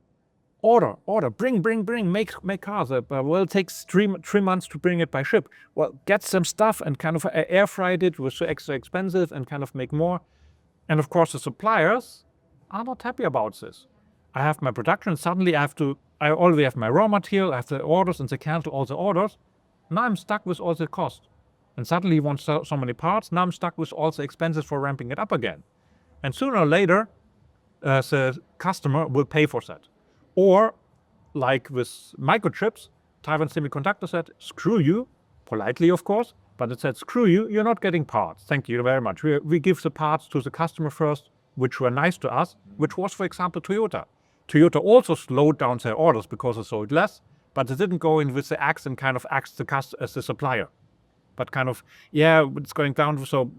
Order, bring, make cars. Well, it takes 3 months to bring it by ship. Well, get some stuff and kind of air freight it was so extra expensive and kind of make more. And of course, the suppliers are not happy about this. I have my production, suddenly I already have my raw material, I have the orders, and they cancel all the orders. Now I'm stuck with all the cost. And suddenly you want so many parts, now I'm stuck with all the expenses for ramping it up again. And sooner or later, the customer will pay for that. Or, like with microchips, Taiwan Semiconductor said, screw you, politely of course, but it said, screw you, you're not getting parts. Thank you very much. We give the parts to the customer first, which were nice to us, which was, for example, Toyota. Toyota also slowed down their orders because they sold less, but they didn't go in with the axe and kind of axe the supplier. But kind of, it's going down, so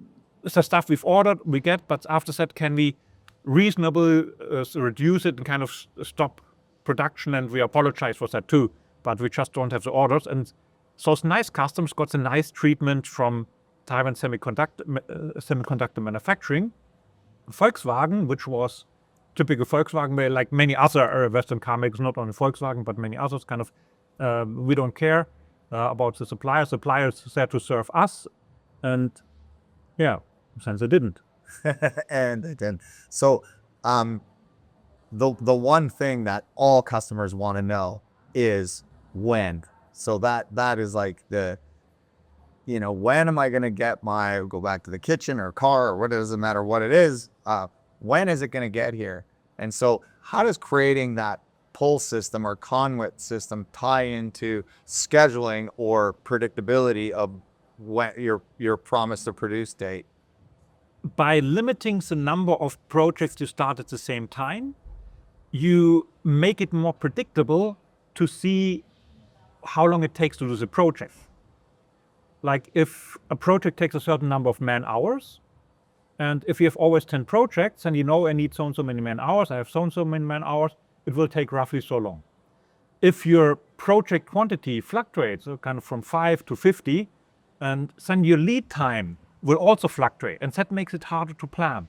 the stuff we've ordered, we get, but after that, can we reasonably reduce it and kind of stop production? And we apologize for that too, but we just don't have the orders. And those nice customers got the nice treatment from Taiwan semiconductor manufacturing, Volkswagen, which was typical Volkswagen, where like many other Western car makers, not only Volkswagen, but many others, kind of, we don't care about the suppliers. Suppliers there to serve us. And yeah, since they didn't. And they didn't. So the one thing that all customers want to know is when. So that is like the, when am I going to get go back to the kitchen or car or what, it doesn't matter what it is. When is it going to get here? And so how does creating that pull system or conduit system tie into scheduling or predictability of when your promise to produce date? By limiting the number of projects you start at the same time, you make it more predictable to see how long it takes to do the project. Like if a project takes a certain number of man hours, and if you have always 10 projects and I need so and so many man hours, I have so and so many man hours, it will take roughly so long. If your project quantity fluctuates, so kind of from 5 to 50, and then your lead time will also fluctuate, and that makes it harder to plan.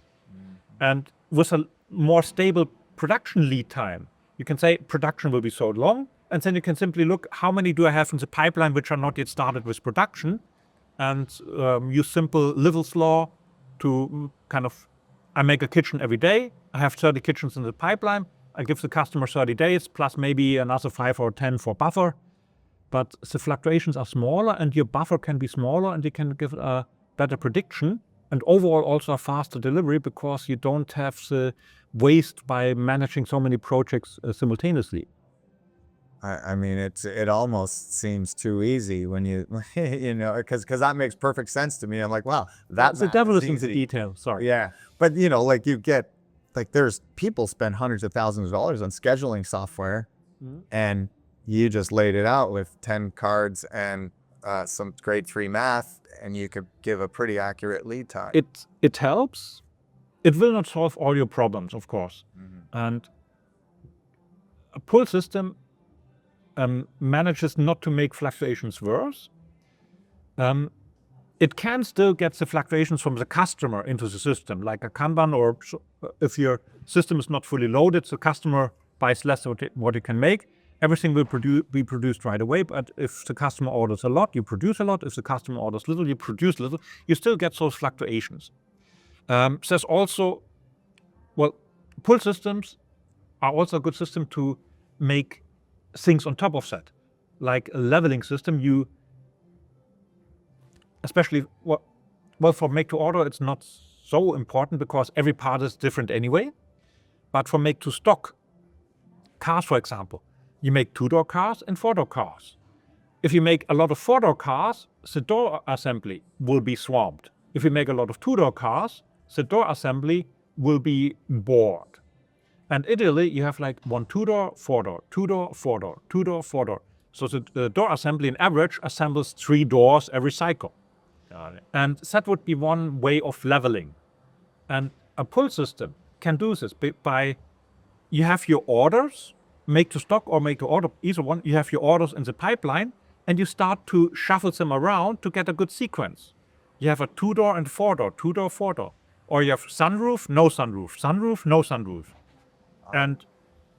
And with a more stable production lead time, you can say production will be so long, and then you can simply look how many do I have in the pipeline which are not yet started with production, and use simple Little's law to kind of, I make a kitchen every day, I have 30 kitchens in the pipeline, I give the customer 30 days plus maybe another 5 or 10 for buffer, but the fluctuations are smaller and your buffer can be smaller and you can give a better prediction and overall also a faster delivery because you don't have the waste by managing so many projects simultaneously. I mean, it almost seems too easy when because that makes perfect sense to me. I'm like, wow, that's the devil is in the detail. Sorry. Yeah, but like you get, like there's people spend hundreds of thousands of dollars on scheduling software, and you just laid it out with 10 cards and some grade 3 math, and you could give a pretty accurate lead time. It helps. It will not solve all your problems, of course, and a pull system manages not to make fluctuations worse. It can still get the fluctuations from the customer into the system, like a Kanban, or if your system is not fully loaded, the customer buys less of what it can make. Everything will be produced right away, but if the customer orders a lot, you produce a lot. If the customer orders little, you produce little. You still get those fluctuations. There's also, pull systems are also a good system to make things on top of that, like a leveling system. Especially, for make to order, it's not so important because every part is different anyway. But for make to stock, cars, for example, you make 2-door cars and 4-door cars. If you make a lot of 4-door cars, the door assembly will be swamped. If you make a lot of 2-door cars, the door assembly will be bored. And ideally, you have like one 2-door, 4-door, 2-door, 4-door, 2-door, 4-door. So the door assembly, in average, assembles 3 doors every cycle. Got it. And that would be one way of leveling. And a pull system can do this by, you have your orders, make to stock or make to order, either one. You have your orders in the pipeline, and you start to shuffle them around to get a good sequence. You have a 2-door and 4-door, 2-door, 4-door. Or you have sunroof, no sunroof, sunroof, no sunroof. And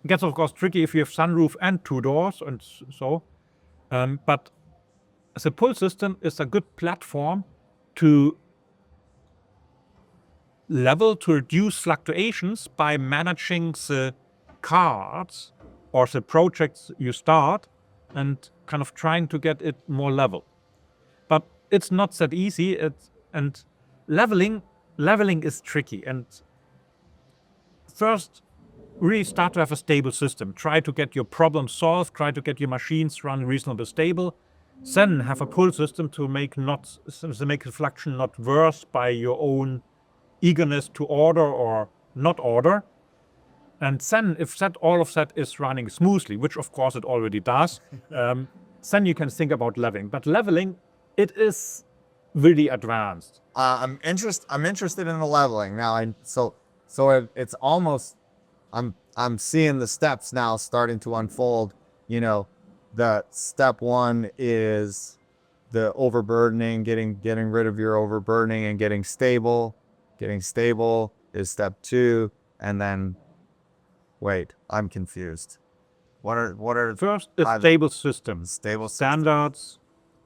it gets, of course, tricky if you have sunroof and 2 doors and so. But the pull system is a good platform to level, to reduce fluctuations by managing the cards or the projects you start and kind of trying to get it more level. But it's not that easy. And leveling is tricky. And first, really start to have a stable system. Try to get your problems solved. Try to get your machines run reasonably stable. Then have a pull system to make the fluctuation not worse by your own eagerness to order or not order. And then if all of that is running smoothly, which of course it already does, then you can think about leveling. But leveling, it is really advanced. I'm interested in the leveling now. So it's almost, I'm seeing the steps now starting to unfold. The step 1 is the overburdening, getting rid of your overburdening and getting stable. Getting stable is step 2. And then, wait, I'm confused. What are First, a stable system. stable Standards,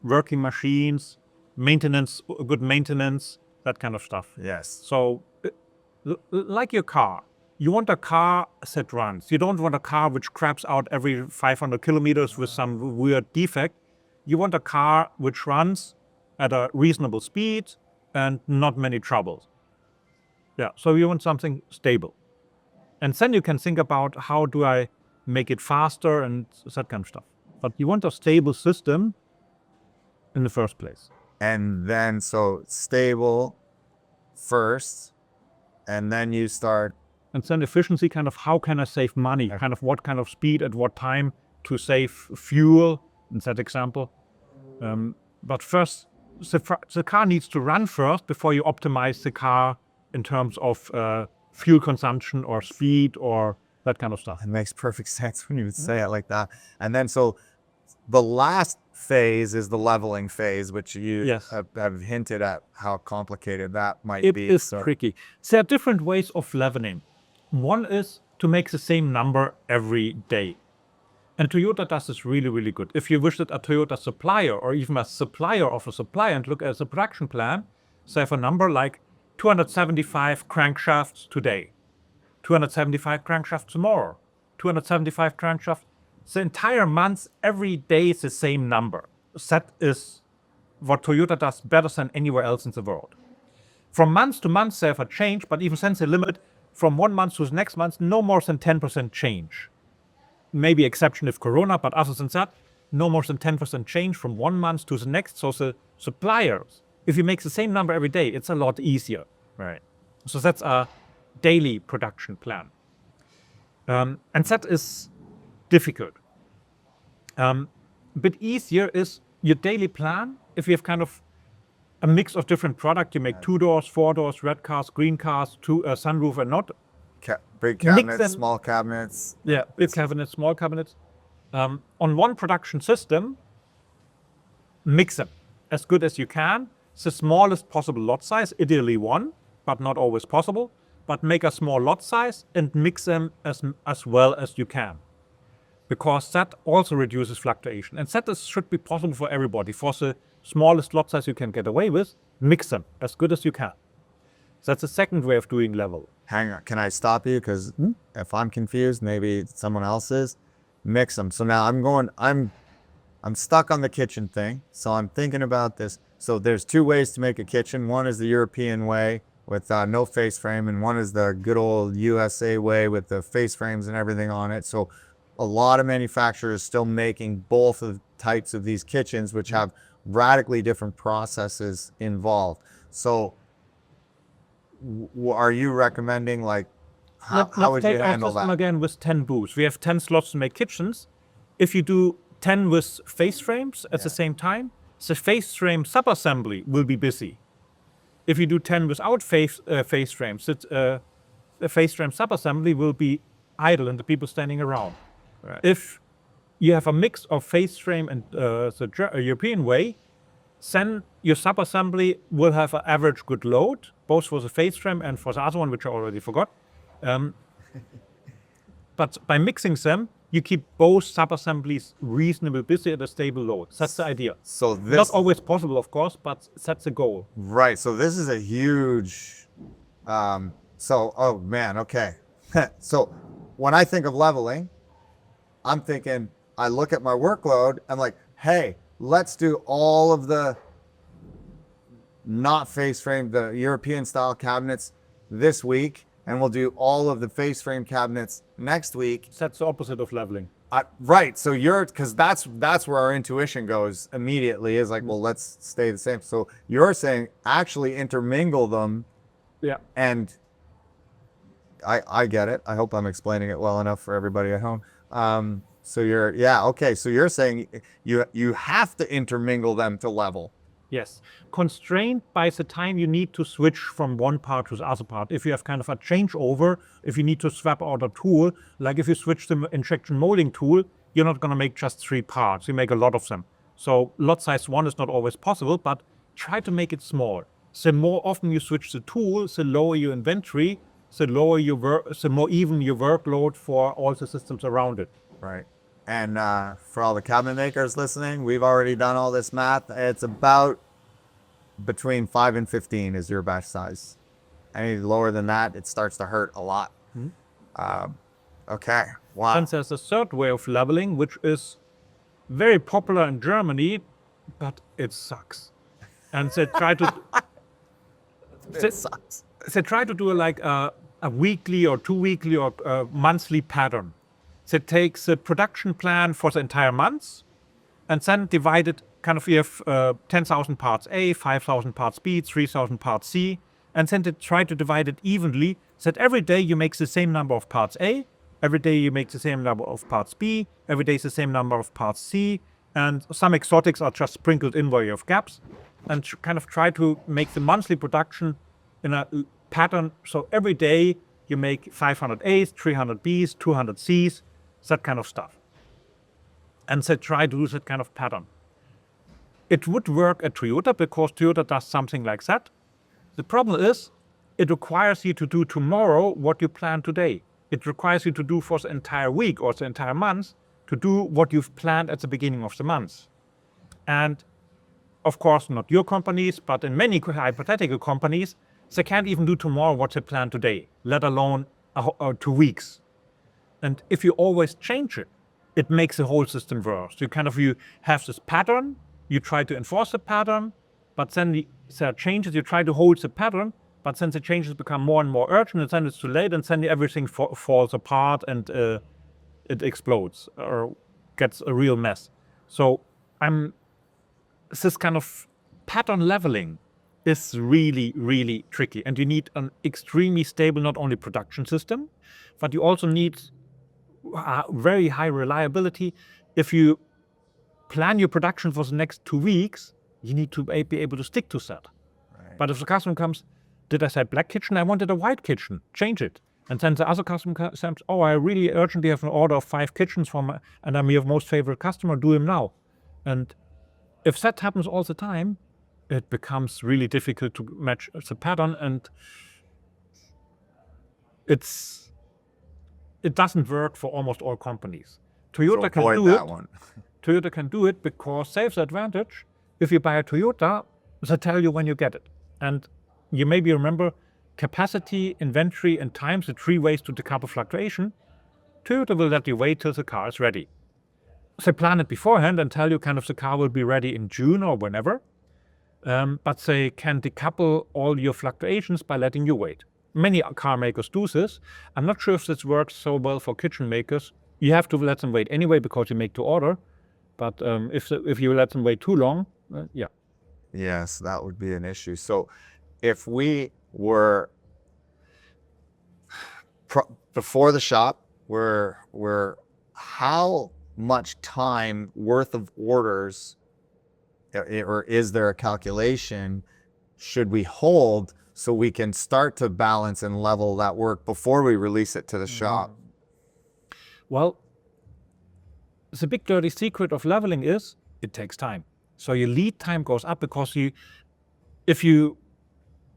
working machines, maintenance, good maintenance, that kind of stuff. Yes. So, like your car, you want a car that runs. You don't want a car which craps out every 500 kilometers with some weird defect. You want a car which runs at a reasonable speed and not many troubles. Yeah, so you want something stable. And then you can think about how do I make it faster and that kind of stuff. But you want a stable system in the first place. And then, so stable first, and then you start. And then efficiency, kind of how can I save money? Kind of what kind of speed at what time to save fuel, in that example. But first, the car needs to run first before you optimize the car in terms of fuel consumption or speed or that kind of stuff. It makes perfect sense when you would say it like that. And then, so the last phase is the leveling phase, which you Yes. have hinted at how complicated that might It be. is So- tricky. There are different ways of leveling. One is to make the same number every day. And Toyota does this really, really good. If you visit a Toyota supplier or even a supplier of a supplier and look at the production plan, they have a number like 275 crankshafts today, 275 crankshafts tomorrow, 275 crankshafts. The entire month, every day is the same number. That is what Toyota does better than anywhere else in the world. From month to month, they have a change, but even since the limit from one month to the next month, no more than 10% change. Maybe exception if Corona, but other than that, no more than 10% change from one month to the next. So the suppliers, if you make the same number every day, it's a lot easier. Right. So that's a daily production plan. And that is difficult. A bit easier is your daily plan. If you have kind of a mix of different products, you make 2 doors, 4 doors, red cars, green cars, sunroof and not. Big Mix cabinets, them. small cabinets. Yeah, big cabinets, small cabinets. On one production system, mix them as good as you can. The smallest possible lot size, ideally 1, but not always possible. But make a small lot size and mix them as well as you can. Because that also reduces fluctuation. And that should be possible for everybody. For the smallest lot size you can get away with, mix them as good as you can. That's the second way of doing level. Hang on, can I stop you? Because if I'm confused, maybe someone else is. Mix them. So now I'm stuck on the kitchen thing. So I'm thinking about this. So there's 2 ways to make a kitchen. One is the European way with no face frame, and one is the good old USA way with the face frames and everything on it. So a lot of manufacturers still making both of types of these kitchens, which have radically different processes involved. So are you recommending, like, how would you take our handle system that? again with 10 booths. We have 10 slots to make kitchens. If you do 10 with face frames at the same time, the face frame subassembly will be busy. If you do 10 without face frames, the face frame subassembly will be idle and the people standing around. Right. If you have a mix of face frame and the European way, then your subassembly will have an average good load, both for the face frame and for the other one, which I already forgot. But by mixing them, you keep both subassemblies reasonably busy at a stable load. That's the idea. So this, Not always possible, of course, but that's the goal. right. So this is a huge, oh man, okay. So when I think of leveling, I'm thinking, I look at my workload, I'm like, hey, let's do all of the not face frame, the European style cabinets this week, and we'll do all of the face frame cabinets next week. That's the opposite of leveling. Right. So because that's where our intuition goes immediately, is like, well, let's stay the same. So you're saying actually intermingle them. Yeah. And I get it. I hope I'm explaining it well enough for everybody at home. So okay. So you're saying you have to intermingle them to level. Yes. Constrained by the time you need to switch from one part to the other part. If you have kind of a changeover, if you need to swap out a tool, like if you switch the injection molding tool, you're not going to make just 3 parts. You make a lot of them. So lot size 1 is not always possible, but try to make it small. The more often you switch the tool, the lower your inventory, the more even your workload for all the systems around it. Right. And for all the cabinet makers listening, we've already done all this math. It's about between 5 and 15 is your batch size. Any lower than that, it starts to hurt a lot. Okay. Wow. And there's a third way of leveling, which is very popular in Germany, but it sucks. And they try to It sucks. they try to do like a weekly or 2 weekly or monthly pattern. They take the production plan for the entire month and then divide it, kind of, you have 10,000 parts A, 5,000 parts B, 3,000 parts C, and then they try to divide it evenly so that every day you make the same number of parts A, every day you make the same number of parts B, every day is the same number of parts C, and some exotics are just sprinkled in where you have gaps, and kind of try to make the monthly production in a pattern. So every day you make 500 A's, 300 B's, 200 C's, that kind of stuff. And they try to do that kind of pattern. It would work at Toyota because Toyota does something like that. The problem is it requires you to do tomorrow what you planned today. It requires you to do for the entire week or the entire month to do what you've planned at the beginning of the month. And of course, not your companies, but in many hypothetical companies, they can't even do tomorrow what they planned today, let alone 2 weeks. And if you always change it, it makes the whole system worse. You have this pattern, you try to enforce the pattern, but then there are changes, you try to hold the pattern, but then the changes become more and more urgent, and then it's too late, and then everything falls apart and it explodes or gets a real mess. So this kind of pattern leveling is really, really tricky. And you need an extremely stable, not only production system, but you also need very high reliability. If you plan your production for the next 2 weeks, you need to be able to stick to that. Right. But if the customer comes, did I say black kitchen? I wanted a white kitchen. Change it. And then the other customer says, oh, I really urgently have an order of 5 kitchens and I'm your most favorite customer, do them now. And if that happens all the time, it becomes really difficult to match the pattern, and it doesn't work for almost all companies. Toyota can do it. Toyota can do it because they have the advantage. If you buy a Toyota, they tell you when you get it. And you maybe remember capacity, inventory, and time, the 3 ways to decouple fluctuation. Toyota will let you wait till the car is ready. They plan it beforehand and tell you kind of the car will be ready in June or whenever. But they can decouple all your fluctuations by letting you wait. Many car makers do this. I'm not sure if this works so well for kitchen makers. You have to let them wait anyway because you make to order. But if you let them wait too long, yeah. Yes, that would be an issue. So if we were before the shop, we're how much time worth of orders, or is there a calculation, should we hold so we can start to balance and level that work before we release it to the shop? Well, the big dirty secret of leveling is it takes time. So your lead time goes up because if you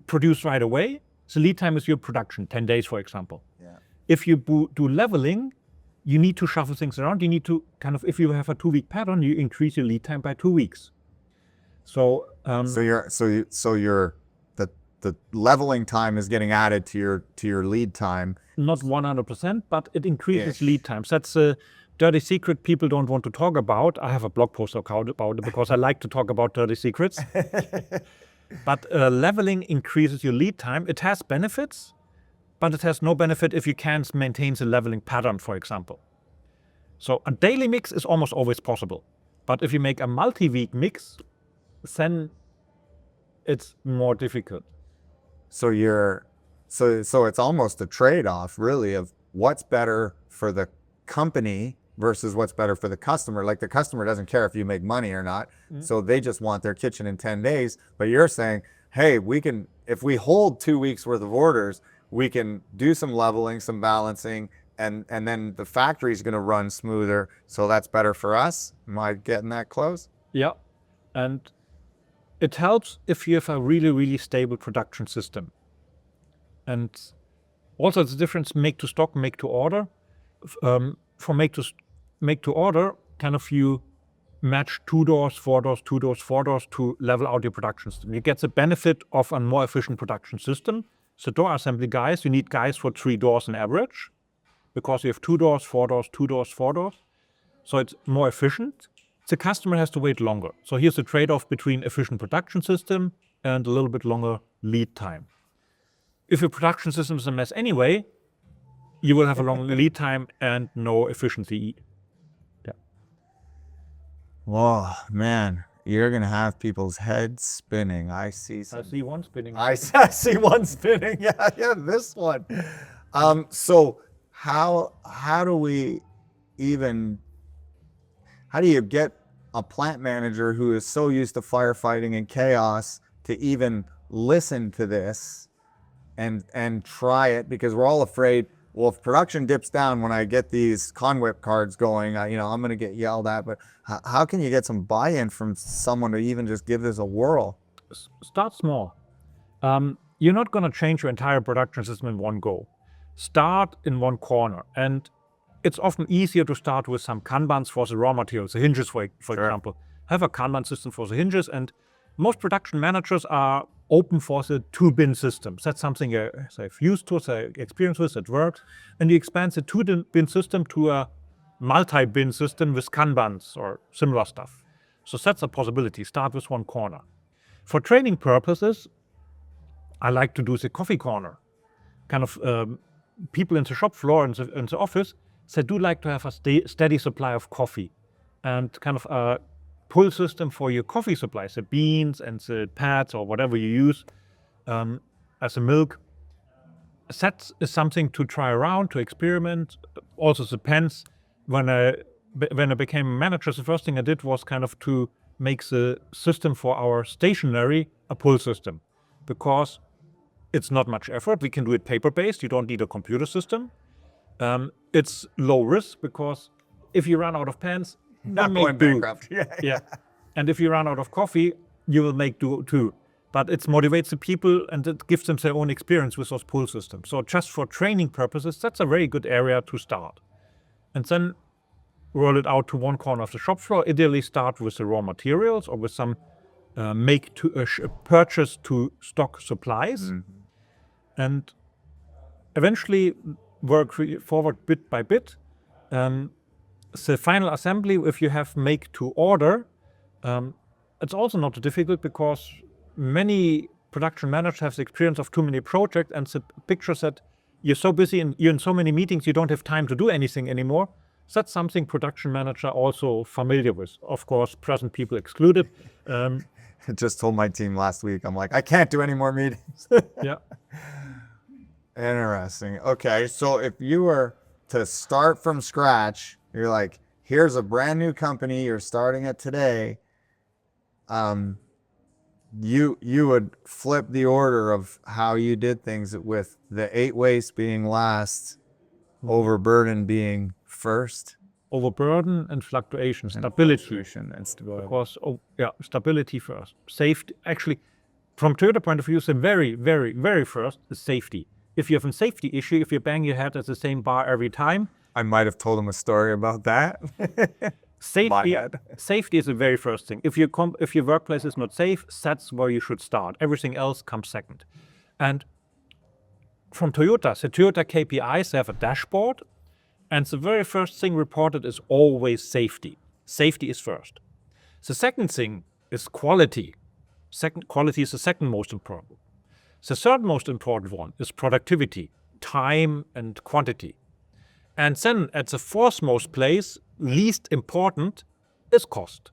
produce right away, the lead time is your production, 10 days, for example. Yeah. If you do leveling, you need to shuffle things around. You need to if you have a 2-week pattern, you increase your lead time by 2 weeks. So the leveling time is getting added to your lead time. Not 100%, but it increases lead times. That's a dirty secret people don't want to talk about. I have a blog post about it because I like to talk about dirty secrets. But leveling increases your lead time. It has benefits, but it has no benefit if you can't maintain the leveling pattern, for example. So a daily mix is almost always possible. But if you make a multi-week mix, then it's more difficult. So it's almost a trade-off, really, of what's better for the company versus what's better for the customer. Like, the customer doesn't care if you make money or not, so they just want their kitchen in 10 days. But you're saying, hey, if we hold 2 weeks worth of orders, we can do some leveling, some balancing, and then the factory's going to run smoother. So that's better for us. Am I getting that close? Yeah. And it helps if you have a really, really stable production system. And also the difference make to stock, make to order. For make to order, kind of you match 2 doors, 4 doors, 2 doors, 4 doors to level out your production system. You get the benefit of a more efficient production system. So door assembly guys, you need guys for 3 doors on average, because you have 2 doors, 4 doors, 2 doors, 4 doors. So it's more efficient. The customer has to wait longer. So here's the trade-off between efficient production system and a little bit longer lead time. If your production system is a mess anyway, you will have a long lead time and no efficiency. Yeah. Whoa, man, you're gonna have people's heads spinning. I see one spinning. I see one spinning. Yeah, this one. So how do you get a plant manager who is so used to firefighting and chaos to even listen to this and try it? Because we're all afraid, well, if production dips down when I get these conwhip cards going, I'm going to get yelled at. But how can you get some buy-in from someone to even just give this a whirl? Start small. You're not going to change your entire production system in one go. Start in one corner. And it's often easier to start with some Kanbans for the raw materials, the hinges, for example. Have a Kanban system for the hinges, and most production managers are open for the 2-bin systems. That's something they've used to, they experience with, it works. And you expand the 2-bin system to a multi-bin system with Kanbans or similar stuff. So that's a possibility. Start with one corner. For training purposes, I like to do the coffee corner. Kind of people in the shop floor, in the office, they do like to have a steady supply of coffee, and kind of a pull system for your coffee supplies, the beans and the pads or whatever you use as a milk. That is something to try around, to experiment. Also the pens. When I became a manager, the first thing I did was kind of to make the system for our stationery a pull system, because it's not much effort. We can do it paper-based. You don't need a computer system. It's low risk, because if you run out of pens, Not going bankrupt. Yeah. And if you run out of coffee, you will make do too. But it motivates the people and it gives them their own experience with those pull systems. So just for training purposes, that's a very good area to start. And then roll it out to one corner of the shop floor. Ideally start with the raw materials or with some purchase to stock supplies. Mm-hmm. And eventually work forward bit by bit. The final assembly, if you have make to order, it's also not difficult, because many production managers have the experience of too many projects, and the picture that you're so busy and you're in so many meetings you don't have time to do anything anymore. So that's something production manager also familiar with. Of course, present people excluded. I just told my team last week, I'm like, I can't do any more meetings. Yeah. Interesting. Okay, so if you were to start from scratch, you're like, here's a brand new company, you're starting it today. You would flip the order of how you did things, with the 8 waste being last, overburden being first. Overburden and fluctuation, stability. And stability. Of course, stability first. Safety, actually, from Toyota point of view, the very, very, very first is safety. If you have a safety issue, if you bang your head at the same bar every time. I might have told him a story about that. Safety is the very first thing. If your workplace is not safe, that's where you should start. Everything else comes second. And from Toyota, the Toyota KPIs have a dashboard, and the very first thing reported is always safety. Safety is first. The second thing is quality. Quality is the second most important. The third most important one is productivity, time and quantity. And then at the fourth most place, least important, is cost.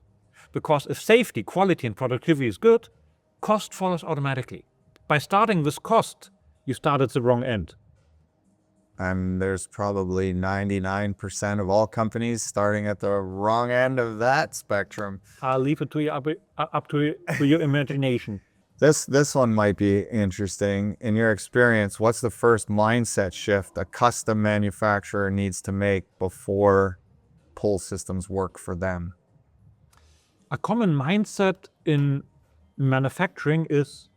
Because if safety, quality and productivity is good, cost follows automatically. By starting with cost, you start at the wrong end. And there's probably 99% of all companies starting at the wrong end of that spectrum. I'll leave it to you, up to your imagination. This one might be interesting. In your experience, what's the first mindset shift a custom manufacturer needs to make before pull systems work for them? A common mindset in manufacturing is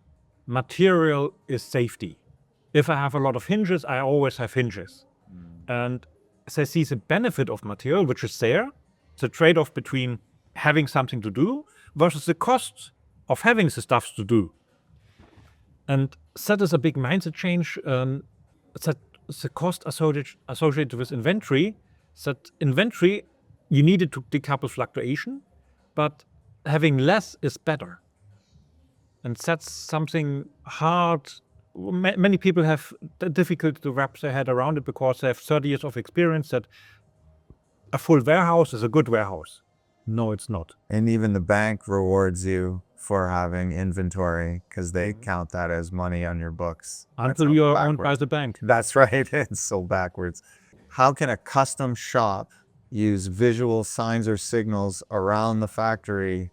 material is safety. If I have a lot of hinges, I always have hinges. And so I see the benefit of material, which is there, the trade-off between having something to do versus the cost of having the stuff to do. And that is a big mindset change. That the cost associated with inventory, that inventory, you needed to decouple fluctuation, but having less is better. And that's something hard. Many people have difficulty to wrap their head around it because they have 30 years of experience that a full warehouse is a good warehouse. No, it's not. And even the bank rewards you for having inventory because they count that as money on your books. Until you are owned by the bank. That's right. It's so backwards. How can a custom shop use visual signs or signals around the factory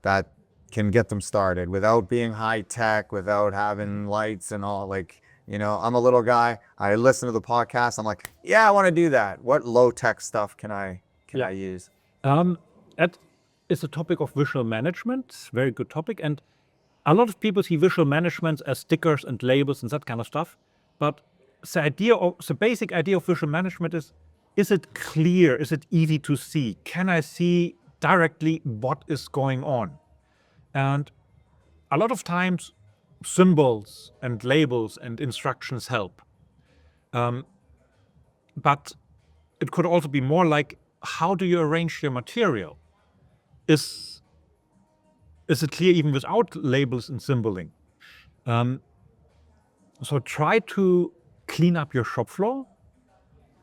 that can get them started without being high tech, without having lights and all? Like, you know, I'm a little guy. I listen to the podcast. I'm like, yeah, I want to do that. What low tech stuff can I use? That is a topic of visual management, very good topic. And a lot of people see visual management as stickers and labels and that kind of stuff. But the basic idea of visual management is it clear? Is it easy to see? Can I see directly what is going on? And a lot of times symbols and labels and instructions help. But it could also be more like, how do you arrange your material? Is it clear even without labels and symboling? So try to clean up your shop floor,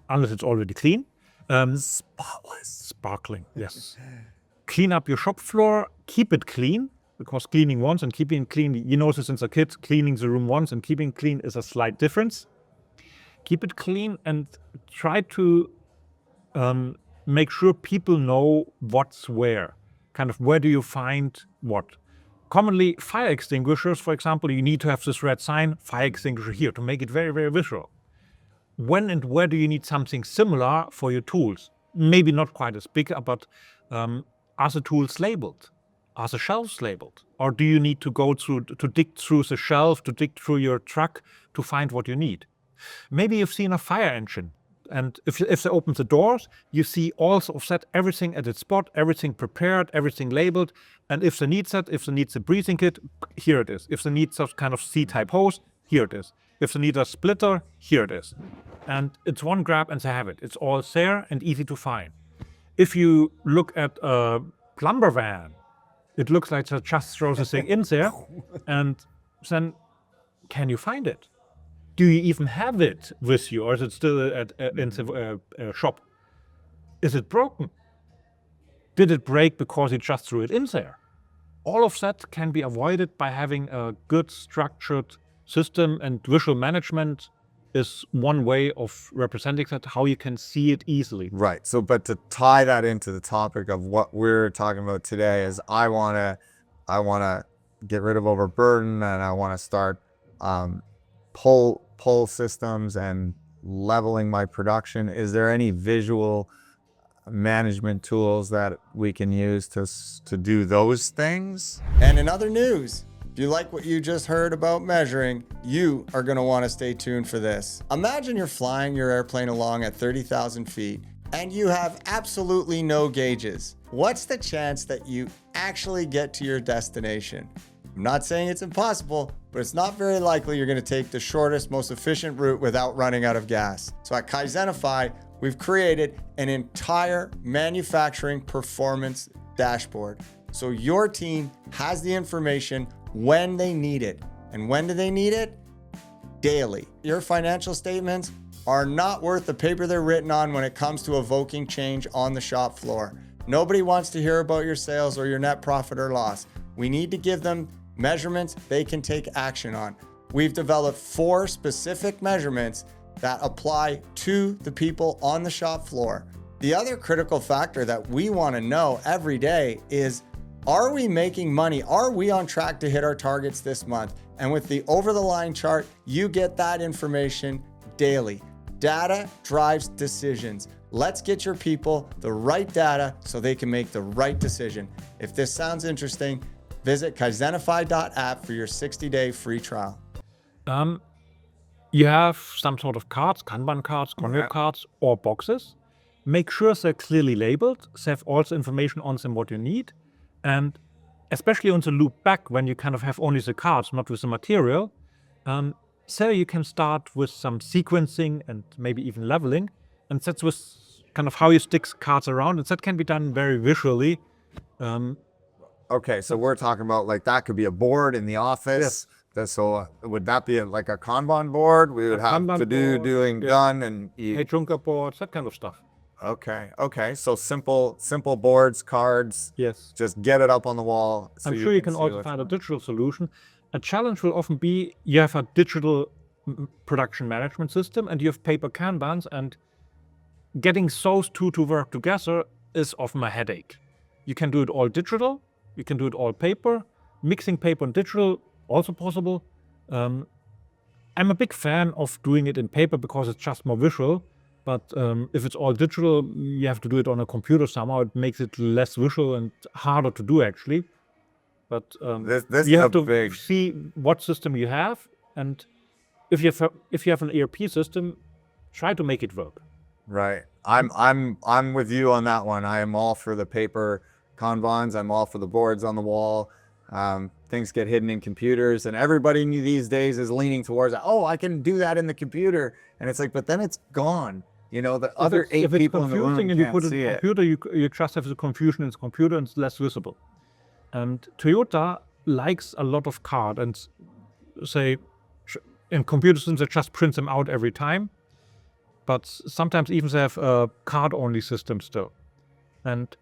unless it's already clean. Sparkling, yes. Clean up your shop floor, keep it clean, because cleaning once and keeping it clean, you know this since a kid, cleaning the room once and keeping it clean is a slight difference. Keep it clean and try to make sure people know what's where. Kind of where do you find what? Commonly, fire extinguishers, for example, you need to have this red sign, fire extinguisher here, to make it very, very visual. When and where do you need something similar for your tools? Maybe not quite as big, but are the tools labeled? Are the shelves labeled? Or do you need to go through, to dig through the shelf, to dig through your truck to find what you need? Maybe you've seen a fire engine. And if they open the doors, you see also set everything at its spot, everything prepared, everything labeled. And if they need that, if they need the breathing kit, here it is. If they need some kind of C-type hose, here it is. If they need a splitter, here it is. And it's one grab and they have it. It's all there and easy to find. If you look at a plumber van, it looks like they just throw the thing in there. And then can you find it? Do you even have it with you, or is it still in the shop? Is it broken? Did it break because you just threw it in there? All of that can be avoided by having a good structured system, and visual management is one way of representing that, how you can see it easily. Right. So, but to tie that into the topic of what we're talking about today is I want to get rid of overburden, and I want to start pull systems and leveling my production. Is there any visual management tools that we can use to do those things? And in other news, if you like what you just heard about measuring, you are going to want to stay tuned for this. Imagine you're flying your airplane along at 30,000 feet and you have absolutely no gauges. What's the chance that you actually get to your destination? I'm not saying it's impossible, but it's not very likely you're going to take the shortest, most efficient route without running out of gas. So at Kaizenify, we've created an entire manufacturing performance dashboard. So your team has the information when they need it. And when do they need it? Daily. Your financial statements are not worth the paper they're written on when it comes to evoking change on the shop floor. Nobody wants to hear about your sales or your net profit or loss. We need to give them measurements they can take action on. We've developed 4 specific measurements that apply to the people on the shop floor. The other critical factor that we want to know every day is, are we making money? Are we on track to hit our targets this month? And with the over-the-line chart, you get that information daily. Data drives decisions. Let's get your people the right data so they can make the right decision. If this sounds interesting, visit kaizenify.app for your 60-day free trial. You have some sort of cards, Kanban cards, concept cards, or boxes. Make sure they're clearly labeled, they have also information on them what you need, and especially on the loop back when you kind of have only the cards, not with the material. So you can start with some sequencing and maybe even leveling, and that's with kind of how you stick cards around, and that can be done very visually. Okay, so we're talking about like that could be a board in the office. So would that be like a Kanban board? We would have Kanban to board, doing done and Hey, Junker boards, that kind of stuff. Okay. So simple boards, cards. Yes. Just get it up on the wall. So I'm sure you can see also what's find a going digital solution. A challenge will often be you have a digital production management system and you have paper Kanbans, and getting those two to work together is often a headache. You can do it all digital, you can do it all paper. Mixing paper and digital, also possible. I'm a big fan of doing it in paper because it's just more visual. But if it's all digital, you have to do it on a computer somehow. It makes it less visual and harder to do, actually. But This you is have a to big- see what system you have, and if you have an ERP system, try to make it work. Right. I'm with you on that one. I am all for the paper Kanbans. I'm all for the boards on the wall. Things get hidden in computers, and everybody these days is leaning towards, oh, I can do that in the computer, and it's like, but then it's gone. You know, the other eight If it's people in the room confusing and you can't put it see in the it. computer, you just have the confusion in the computer and it's less visible. And Toyota likes a lot of card, and say in computer systems they just print them out every time. But sometimes even they have a card-only system still. And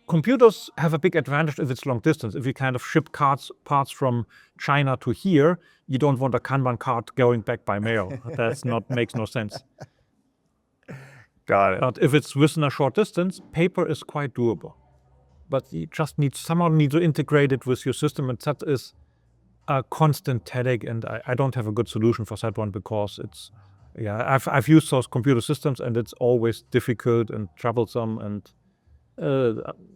computers have a big advantage if it's long distance. If you kind of ship parts from China to here, you don't want a Kanban card going back by mail. Makes no sense. Got it. But if it's within a short distance, paper is quite doable. But you just somehow need to integrate it with your system, and that is a constant headache. And I don't have a good solution for that one because it's, I've used those computer systems and it's always difficult and troublesome and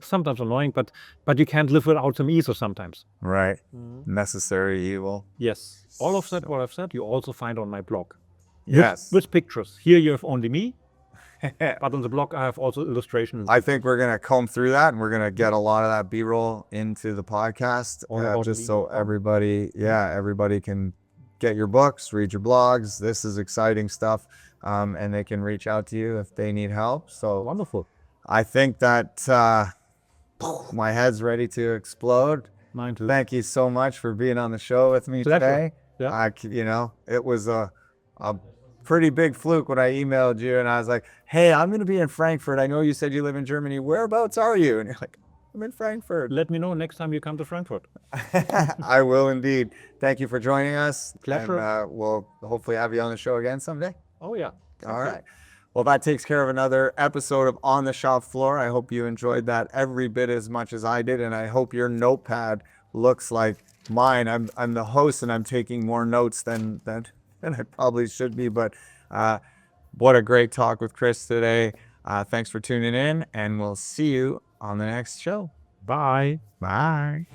sometimes annoying. But you can't live without them either sometimes. Right. Necessary evil. Yes, all of that what I've said you also find on my blog. Yes. With pictures. Here you have only me. But on the blog, I have also illustrations. I think we're going to comb through that, and we're going to get a lot of that B-roll into the podcast, just so everybody can get your books, read your blogs. This is exciting stuff, and they can reach out to you if they need help. So Wonderful. I think that my head's ready to explode. Mine too. Thank you so much for being on the show with me today. Yeah. It was a pretty big fluke when I emailed you and I was like, hey, I'm going to be in Frankfurt. I know you said you live in Germany. Whereabouts are you? And you're like, I'm in Frankfurt. Let me know next time you come to Frankfurt. I will indeed. Thank you for joining us. Pleasure. And, we'll hopefully have you on the show again someday. Oh, yeah. All right. Well, that takes care of another episode of On the Shop Floor. I hope you enjoyed that every bit as much as I did. And I hope your notepad looks like mine. I'm the host and I'm taking more notes than I probably should be, but what a great talk with Chris today. Thanks for tuning in, and we'll see you on the next show. Bye. Bye.